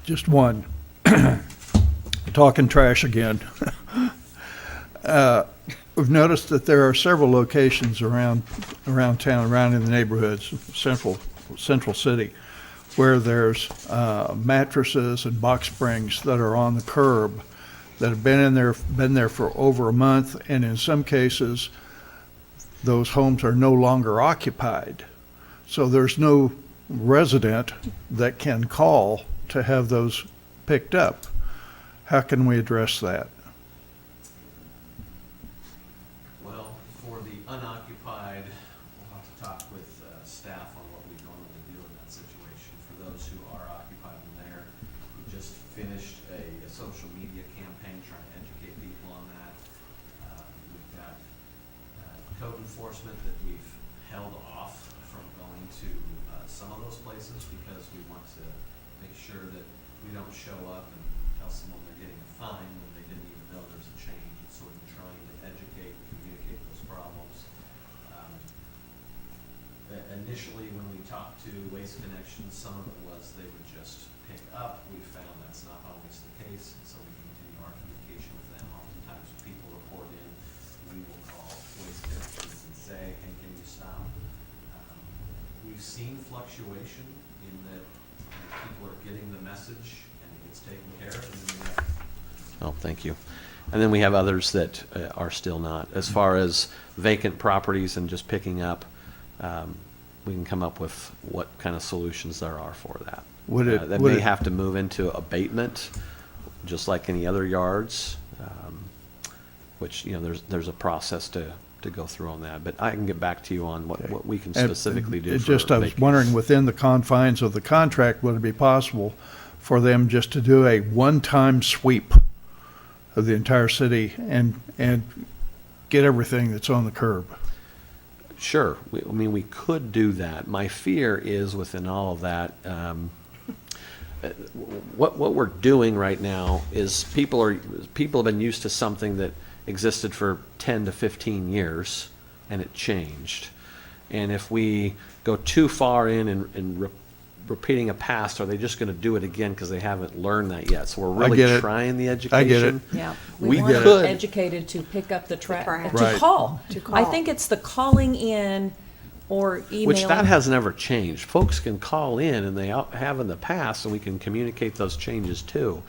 Just one. Talking trash again. We've noticed that there are several locations around town, around in the neighborhoods, central city, where there's mattresses and box springs that are on the curb that have been there for over a month, and in some cases, those homes are no longer occupied. So there's no resident that can call to have those picked up. How can we address that? Well, for the unoccupied, we'll have to talk with staff on what we normally do in that situation. For those who are occupied in there, we just finished a social media campaign trying to educate people on that. We've got code enforcement that we've held off from going to some of those places because we want to make sure that we don't show up and tell someone they're getting a fine when they didn't even know there's a change. And so we've been trying to educate, communicate those problems. Initially, when we talked to Waste Connections, some of it was they would just pick up. We found that's not always the case, and so we continue our communication with them. Oftentimes, when people report in, we will call Waste Connections and say, hey, can you stop? We've seen fluctuation in that people are getting the message and it gets taken care of, and then we have Oh, thank you. And then we have others that are still not. As far as vacant properties and just picking up, we can come up with what kind of solutions there are for that. That may have to move into abatement, just like any other yards, which, there's a process to go through on that. But I can get back to you on what we can specifically do. I was wondering, within the confines of the contract, would it be possible for them just to do a one-time sweep of the entire city and get everything that's on the curb? Sure. We could do that. My fear is within all of that, what we're doing right now is people have been used to something that existed for 10 to 15 years, and it changed. And if we go too far in repeating a past, are they just going to do it again because they haven't learned that yet? So we're really trying the education. I get it. Yeah, We want could. educated to pick up the trash, Right. to call. I think it's the calling in or emailing. Which that has never changed. Folks can call in, and they have in the past, and we can communicate those changes too.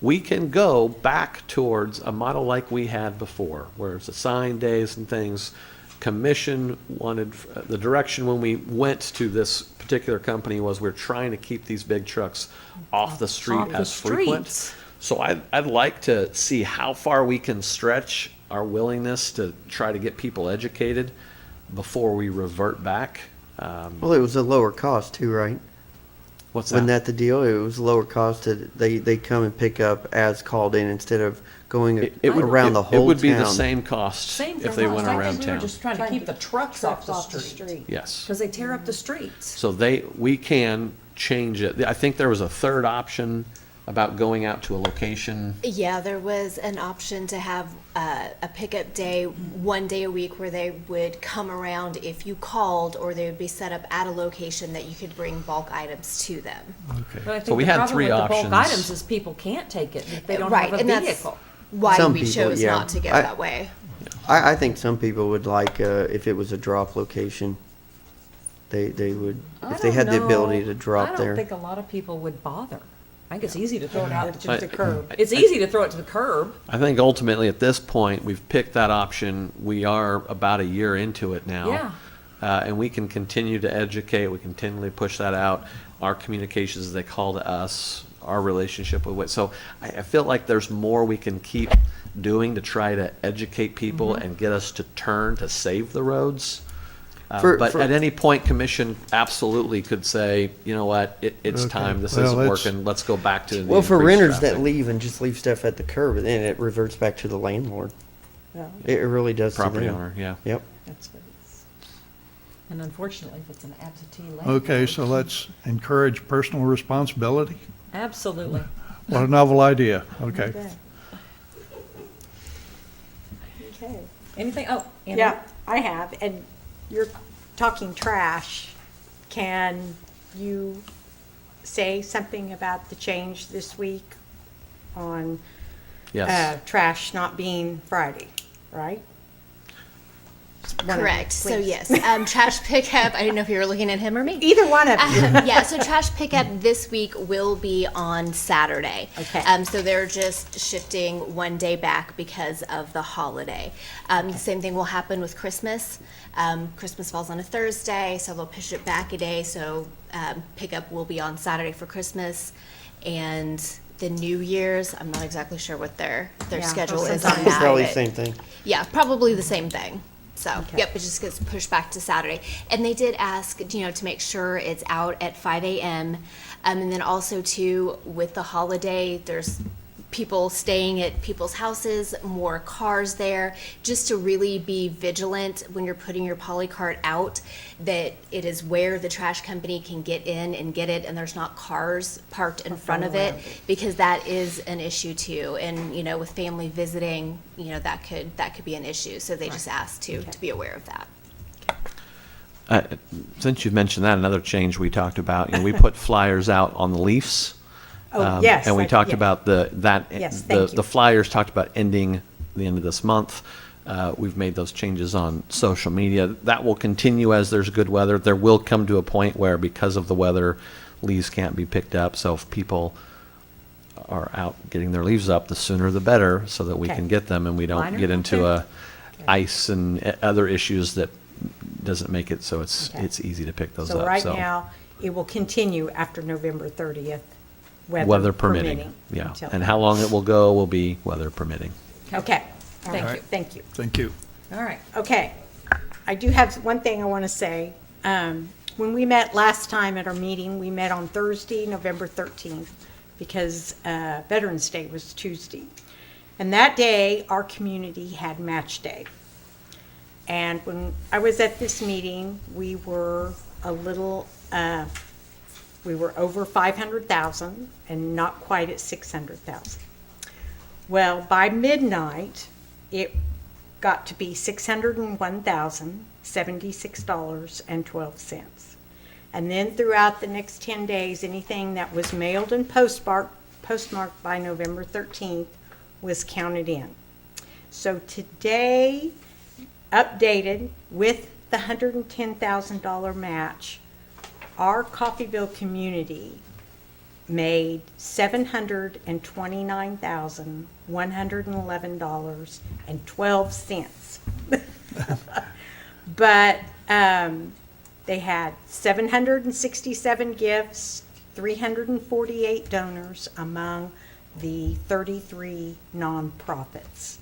We can go back towards a model like we had before, where it's assigned days and things. Commission wanted, the direction when we went to this particular company was we're trying to keep these big trucks off the street as frequent. So I'd like to see how far we can stretch our willingness to try to get people educated before we revert back. Well, it was a lower cost too, right? What's that? Wasn't that the deal? It was lower cost to, they come and pick up as called in instead of going around the whole town. It would be the same cost if they went around I think we were town. just trying to keep the trucks off the street. Yes. Because they tear up the streets. So we can change it. I think there was a third option about going out to a location. Yeah, there was an option to have a pickup day, one day a week, where they would come around if you called, or they would be set up at a location that you could bring bulk items to them. Okay. But I think So we the had problem three with the options. bulk items is people can't take it if they don't Right, have a and that's vehicle. why Some we people, chose yeah. not to go that way. I think some people would like, if it was a drop location, they would, if they had the ability to drop I there. don't think a lot of people would bother. I think it's easy to throw it out to I- the curb. It's easy to throw it to the curb. I think ultimately at this point, we've picked that option. We are about a year into it now. Yeah. And we can continue to educate, we continually push that out. Our communications, as they call to us, our relationship with it. So I feel like there's more we can keep doing to try to educate people and get us to turn to save the roads. But at any point, commission absolutely could say, you know what, it's Okay. time, this Well, isn't let's- working, let's go back to the Well, for increased renters that traffic. leave and just leave stuff at the curb, then it reverts back to the landlord. It really does to Property them. owner, yeah. Yep. That's what it's, and unfortunately, if it's an absentee landlord. Okay, so let's encourage personal responsibility. Absolutely. What a novel idea. Okay. Okay. Anything, oh, Anna? Yeah, I have, and you're talking trash. Can you say something about the change this week on Yes. trash not being Friday, right? Correct. So Please. yes, trash pickup. I didn't know if you were looking at him or me. Either one of you. Yeah, so trash pickup this week will be on Saturday. Okay. So they're just shifting one day back because of the holiday. The same thing will happen with Christmas. Christmas falls on a Thursday, so they'll push it back a day. So pickup will be on Saturday for Christmas, and the New Year's. I'm not exactly sure what their Yeah, schedule well, is on sometimes- that. Probably the but- same thing. Yeah, probably the same thing. So, Okay. yep, it just gets pushed back to Saturday. And they did ask, to make sure it's out at 5 a.m. And then also, too, with the holiday, there's people staying at people's houses, more cars there, just to really be vigilant when you're putting your polycart out, that it is where the trash company can get in and get it, and there's not cars parked in front of it, because that is an issue too. And, you know, with family visiting, you know, that could be an issue. So they just asked to be aware of that. Since you've mentioned that, another change we talked about, you know, we put flyers out on the Leafs. Oh, yes. And we talked yes. about Yes, thank you. the flyers talked about ending the end of this month. We've made those changes on social media. That will continue as there's good weather. There will come to a point where, because of the weather, leaves can't be picked up. So if people are out getting their leaves up, the sooner the better, so that we Okay. can get them and we don't Minor? get into Okay. ice and other issues that doesn't make it so it's Okay. easy to pick those up. So right now, it will continue after November 30th, weather permitting. Yeah, until- and how long it will go will be weather permitting. Okay. All Thank right. you. Thank you. Thank you. All right. Okay. I do have one thing I want to say. When we met last time at our meeting, we met on Thursday, November 13th, because Veterans Day was Tuesday. And that day, our community had match day. And when I was at this meeting, we were we were over 500,000 and not quite at 600,000. Well, by midnight, it got to be $601,076.12. And then throughout the next 10 days, anything that was mailed and postmarked by November 13th was counted in. So today, updated with the $110,000 match, our Coffeyville community made $729,111.12. But they had 767 gifts, 348 donors among the 33 nonprofits.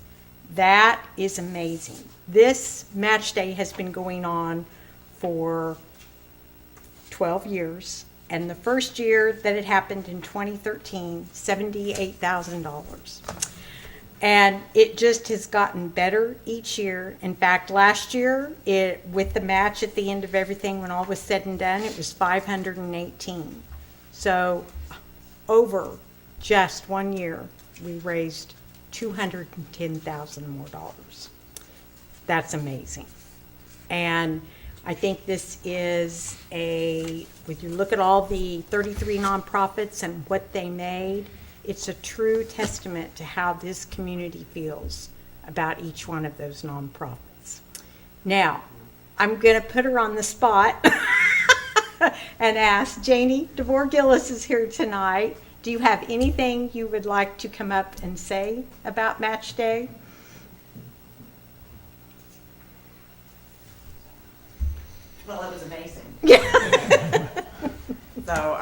That is amazing. This match day has been going on for 12 years. And the first year that it happened in 2013, $78,000. And it just has gotten better each year. In fact, last year, with the match at the end of everything, when all was said and done, it was 518. So over just 1 year, we raised $210,000 more dollars. That's amazing. And I think this is when you look at all the 33 nonprofits and what they made, it's a true testament to how this community feels about each one of those nonprofits. Now, I'm going to put her on the spot and ask, Janie DeVore-Gillis is here tonight. Do you have anything you would like to come up and say about Match Day? Well, it was amazing. Yeah. So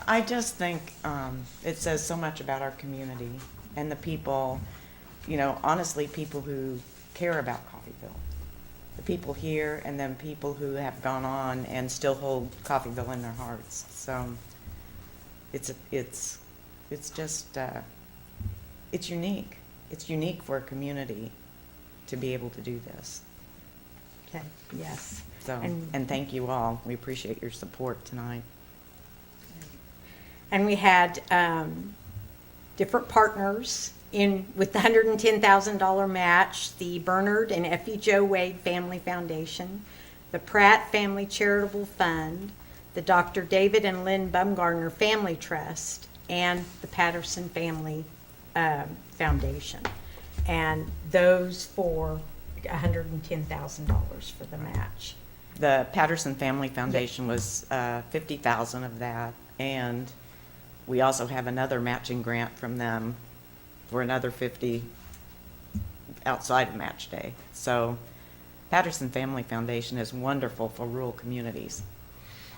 I just think it says so much about our community and the people, you know, honestly, people who care about Coffeyville. The people here and then people who have gone on and still hold Coffeyville in their hearts. So it's just, it's unique. It's unique for a community to be able to do this. Okay, yes. So, and thank you all. We appreciate your support tonight. And we had different partners with the $110,000 match, the Bernard and Effie Joe Wade Family Foundation, the Pratt Family Charitable Fund, the Dr. David and Lynn Bumgarner Family Trust, and the Patterson Family Foundation. And those for $110,000 for the match. The Patterson Family Foundation was $50,000 of that, and we also have another matching grant from them for another $50,000 outside of Match Day. So Patterson Family Foundation is wonderful for rural communities.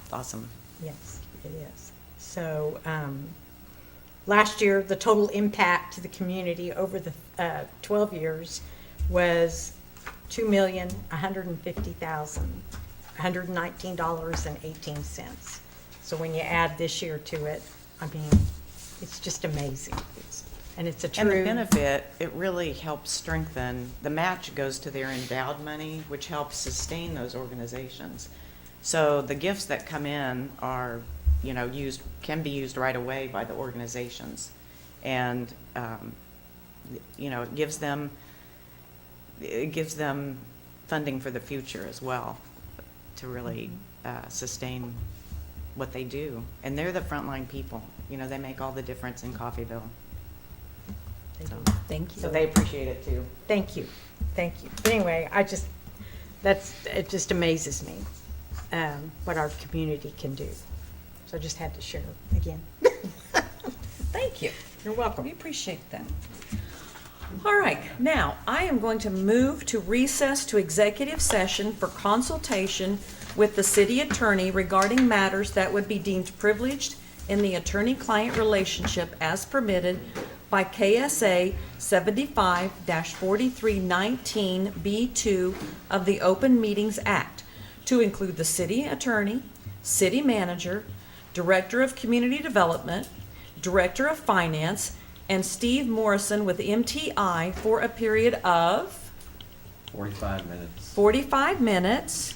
It's awesome. Yes, it is. So last year, the total impact to the community over the 12 years was $2,150,119.18. So when you add this year to it, I mean, it's just amazing. And it's a And the true, benefit, it really helps strengthen, the match goes to their endowed money, which helps sustain those organizations. So the gifts that come in are, can be used right away by the organizations. And, it gives them funding for the future as well to really sustain what they do. And they're the frontline people. They make all the difference in Coffeyville. Thank you. So they appreciate it too. thank you, thank you. But anyway, it just amazes me, what our community can do. So I just had to share again. Thank you. You're welcome. We appreciate that. All right, now, I am going to move to recess to executive session for consultation with the city attorney regarding matters that would be deemed privileged in the attorney-client relationship as permitted by KSA 75-4319B2 of the Open Meetings Act, to include the city attorney, city manager, director of community development, director of finance, and Steve Morrison with MTI for a period of 45 minutes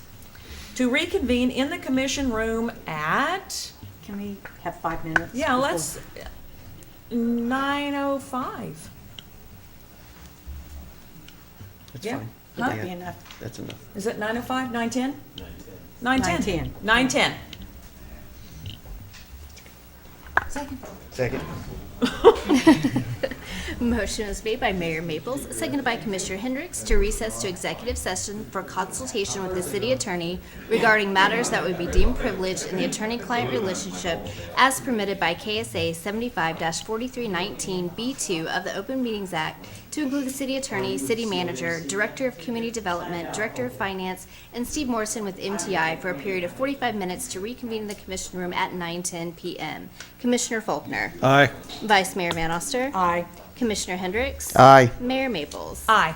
to reconvene in the commission room at, Can we have 5 minutes? yeah, let's, 9:05. That's Yeah. fine. Huh? That'd be enough. That's enough. Is it 9:05, 9:10? 9:10. 9:10. 9:10. Second. Second. Motion was made by Mayor Maples, seconded by Commissioner Hendricks, to recess to executive session for consultation with the city attorney regarding matters that would be deemed privileged in the attorney-client relationship as permitted by KSA 75-4319B2 of the Open Meetings Act, to include the city attorney, city manager, director of community development, director of finance, and Steve Morrison with MTI for a period of 45 minutes to reconvene in the commission room at 9:10 p.m. Commissioner Faulkner. Aye. Vice Mayor Van Oster. Aye. Commissioner Hendricks. Aye. Mayor Maples. Aye.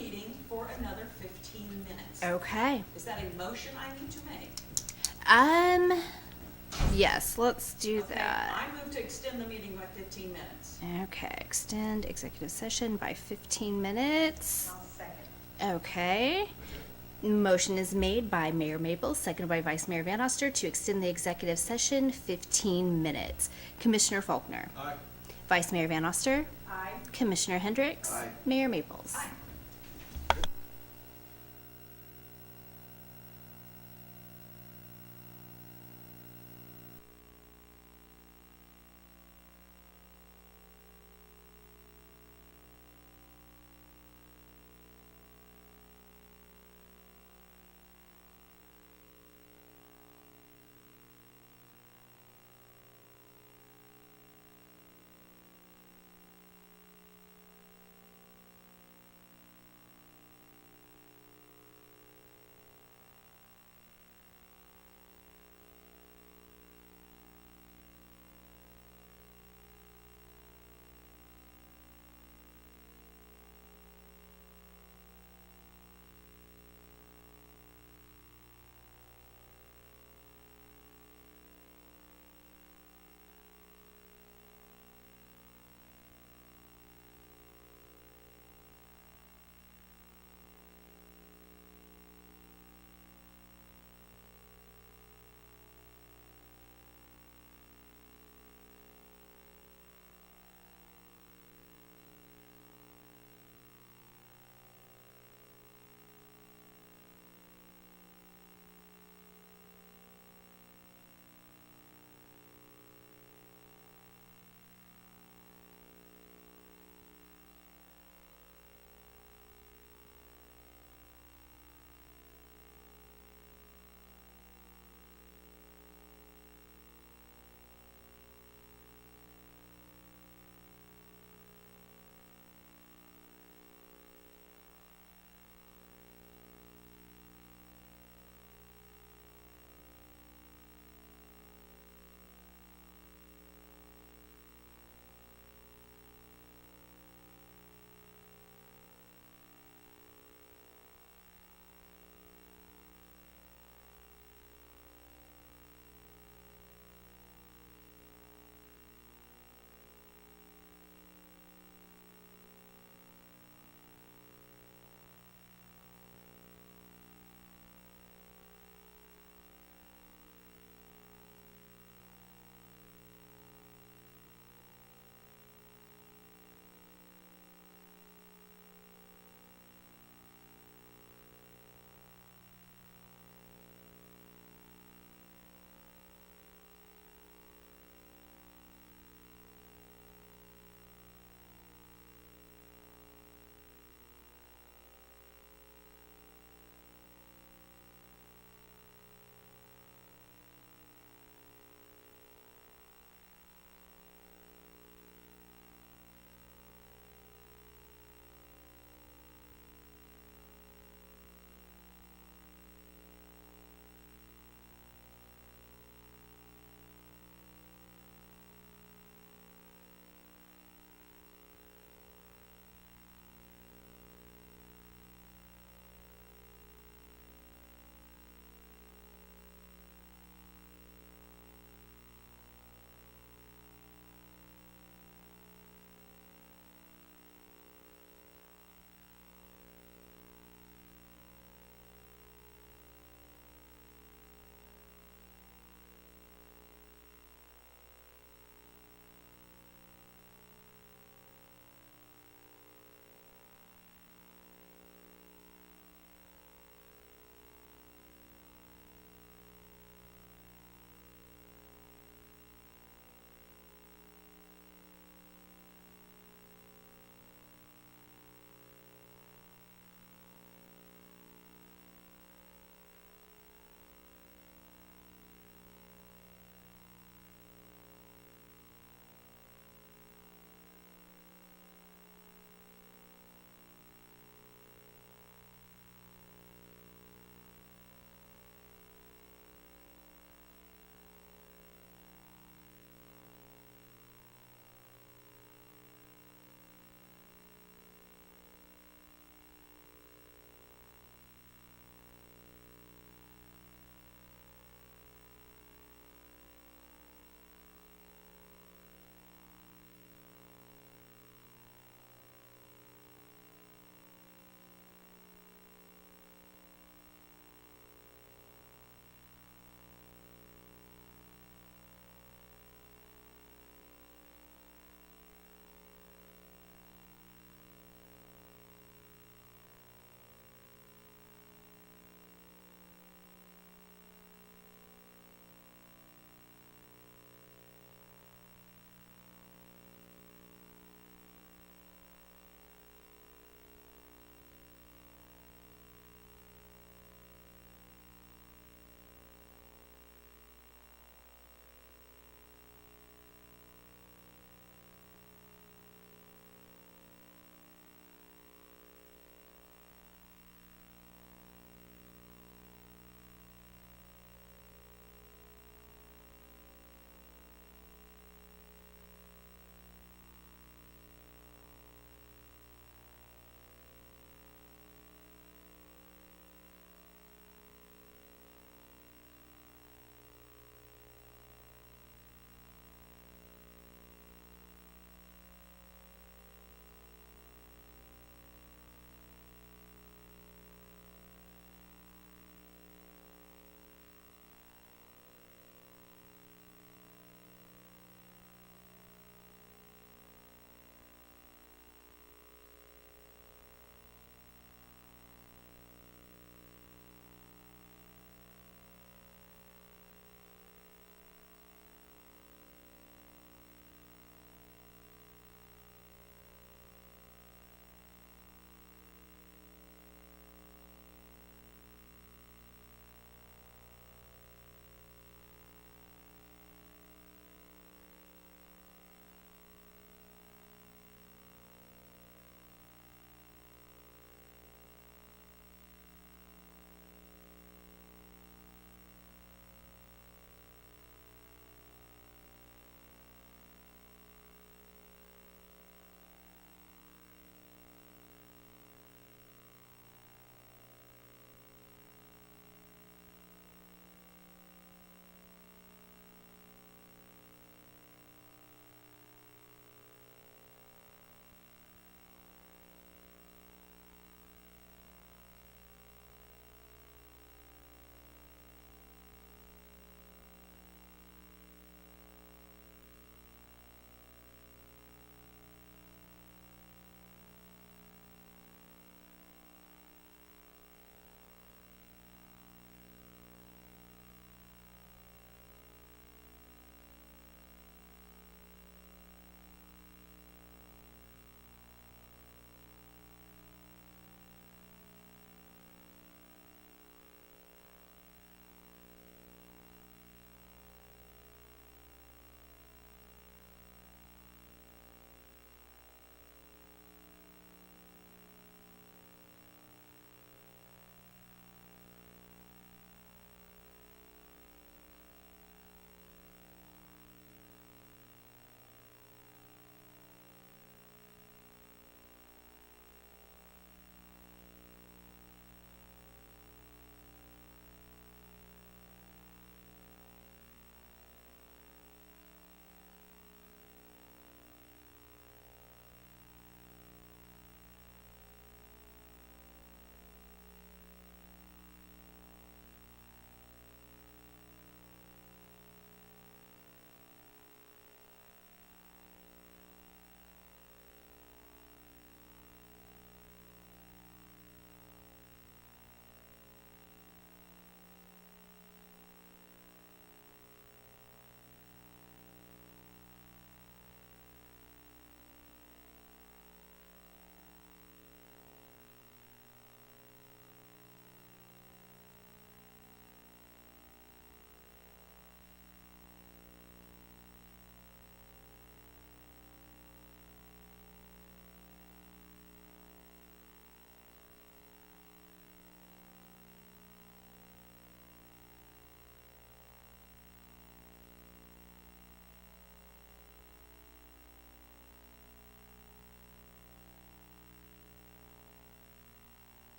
meeting for another 15 minutes. Okay. Is that a motion I need to make? Yes, let's do Okay, that. I move to extend the meeting by 15 minutes. Okay, extend executive session by 15 minutes. Okay. Motion is made by Mayor Maples, seconded by Vice Mayor Van Oster to extend the executive session 15 minutes. Commissioner Faulkner. Aye. Vice Mayor Van Oster. Aye. Commissioner Hendricks. Aye. Mayor Maples. Aye.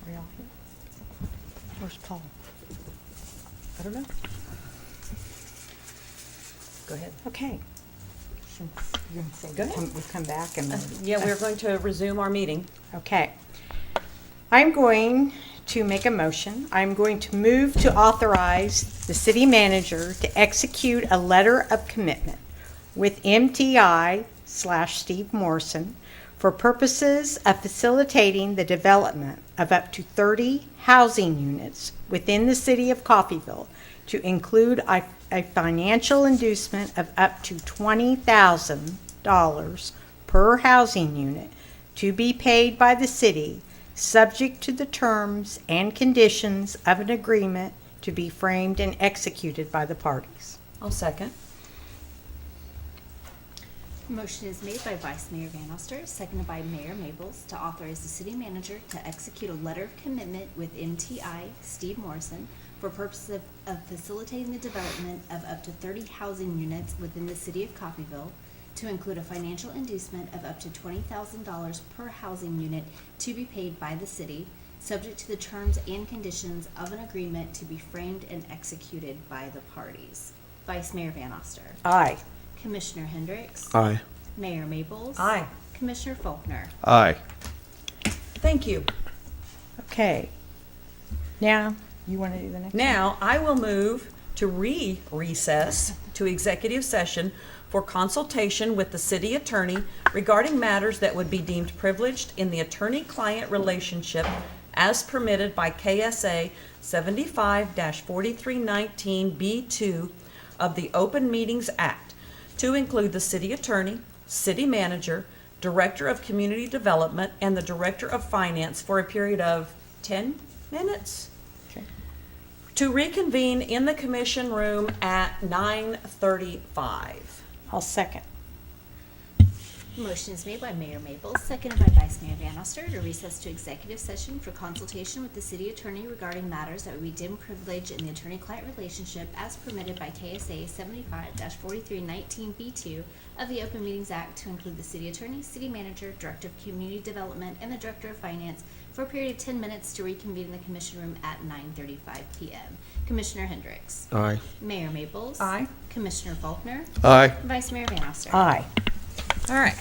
we all here? Where's Paul? I don't know. Go ahead. Okay. Since you're going to say Go ahead. we've come back and. Yeah, we're going to resume our meeting. Okay. I'm going to make a motion. I'm going to move to authorize the city manager to execute a letter of commitment with MTI/Steve Morrison for purposes of facilitating the development of up to 30 housing units within the city of Coffeyville, to include a financial inducement of up to $20,000 per housing unit to be paid by the city, subject to the terms and conditions of an agreement to be framed and executed by the parties. I'll second. Motion is made by Vice Mayor Van Oster, seconded by Mayor Maples, to authorize the city manager to execute a letter of commitment with MTI Steve Morrison for purposes of facilitating the development of up to 30 housing units within the city of Coffeyville, to include a financial inducement of up to $20,000 per housing unit to be paid by the city, subject to the terms and conditions of an agreement to be framed and executed by the parties. Vice Mayor Van Oster. Aye. Commissioner Hendricks. Aye. Mayor Maples. Aye. Commissioner Faulkner. Aye. Thank you. Okay. Now, you want to do the next one? Now, I will move to recess to executive session for consultation with the city attorney regarding matters that would be deemed privileged in the attorney-client relationship as permitted by KSA 75-4319B2 of the Open Meetings Act, to include the city attorney, city manager, director of community development, and the director of finance for a period of 10 minutes. To reconvene in the commission room at 9:35. I'll second. Motion is made by Mayor Maples, seconded by Vice Mayor Van Oster, to recess to executive session for consultation with the city attorney regarding matters that would be deemed privileged in the attorney-client relationship as permitted by KSA 75-4319B2 of the Open Meetings Act, to include the city attorney, city manager, director of community development, and the director of finance for a period of 10 minutes, to reconvene in the commission room at 9:35 p.m. Commissioner Hendricks. Aye. Mayor Maples. Aye. Commissioner Faulkner. Aye. Vice Mayor Van Oster. Aye. All right.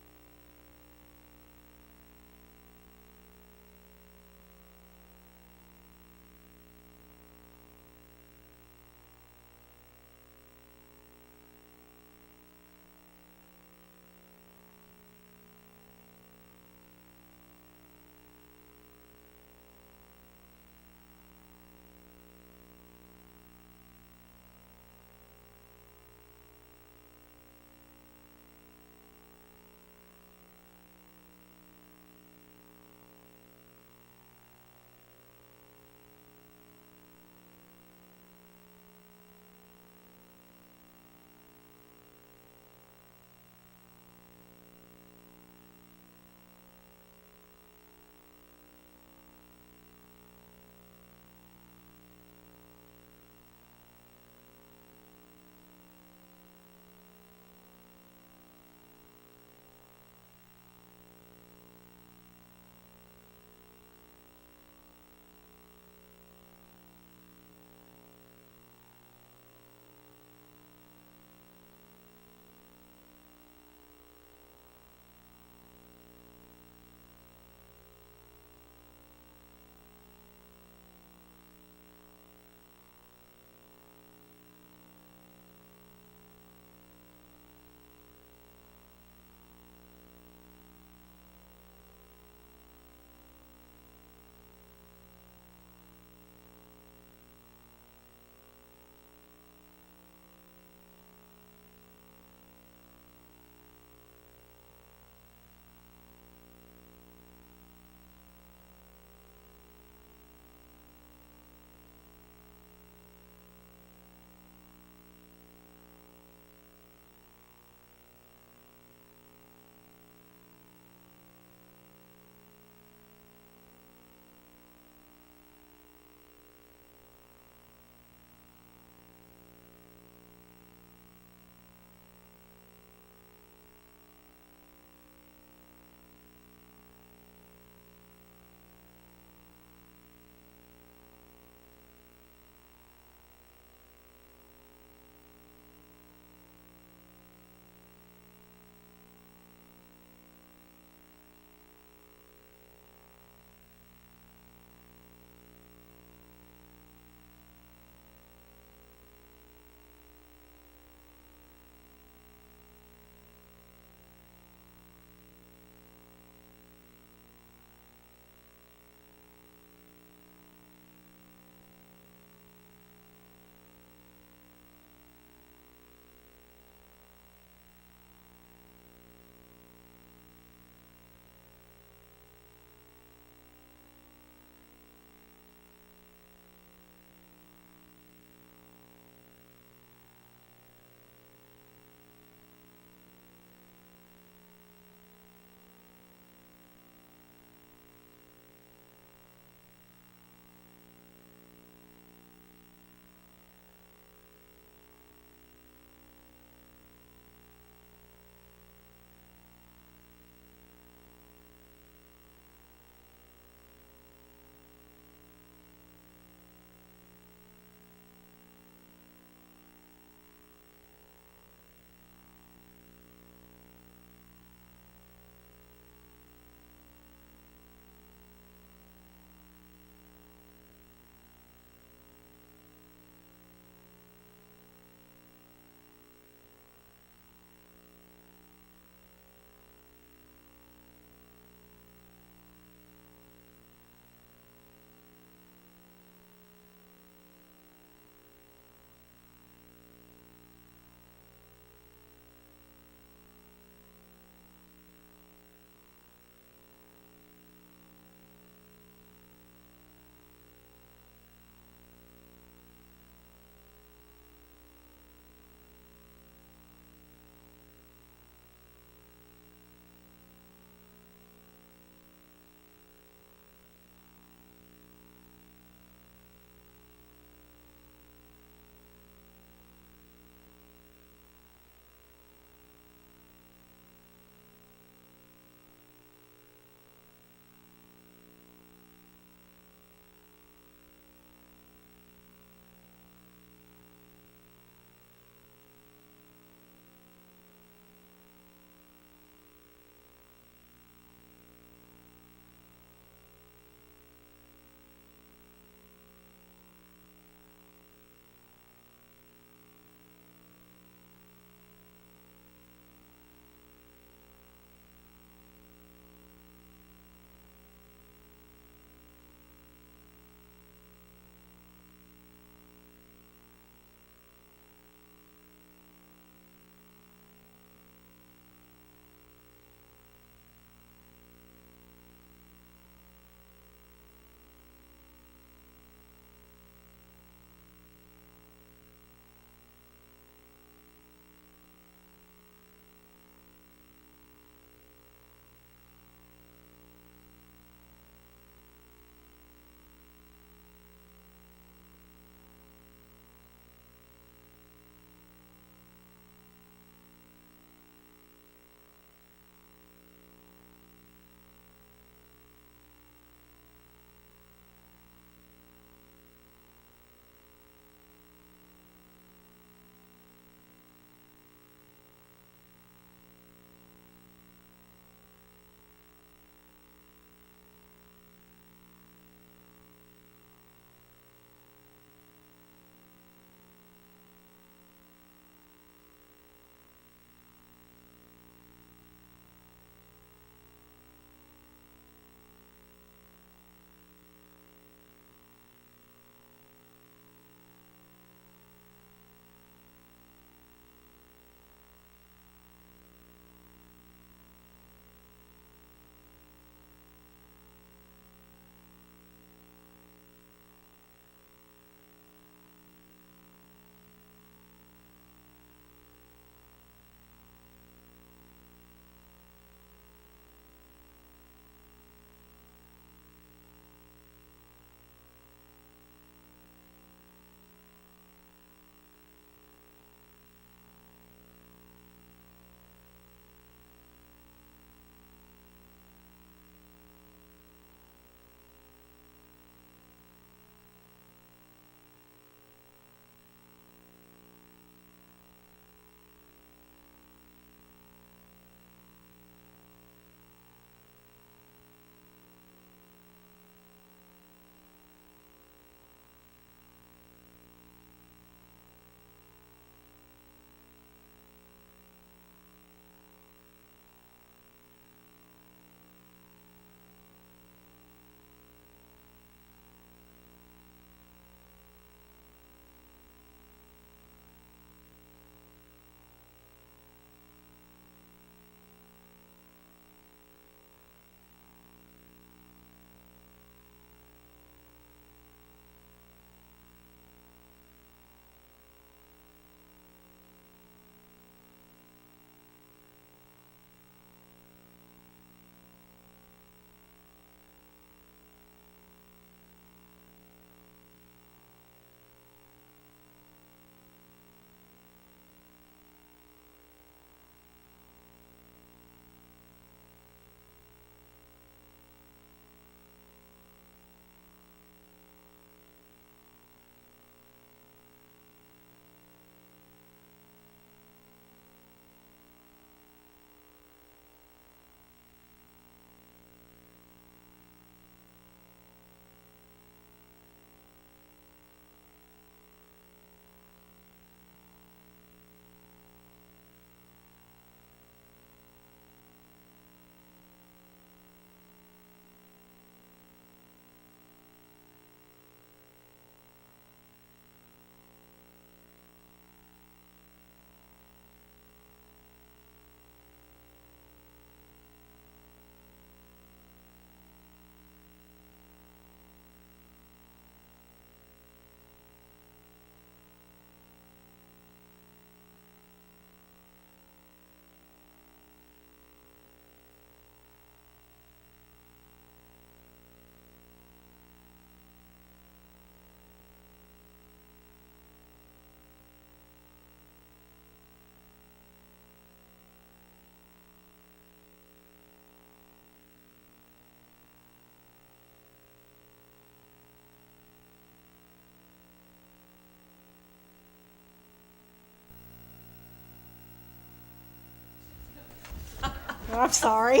I'm sorry.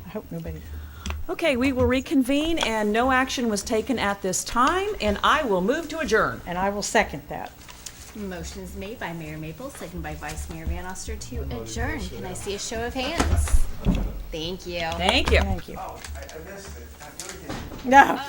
I hope nobody. Okay, we will reconvene, and no action was taken at this time, and I will move to adjourn. And I will second that. Motion is made by Mayor Maple, seconded by Vice Mayor Van Oster to adjourn. Can I see a show of hands? Thank you. Thank you. Thank you. No.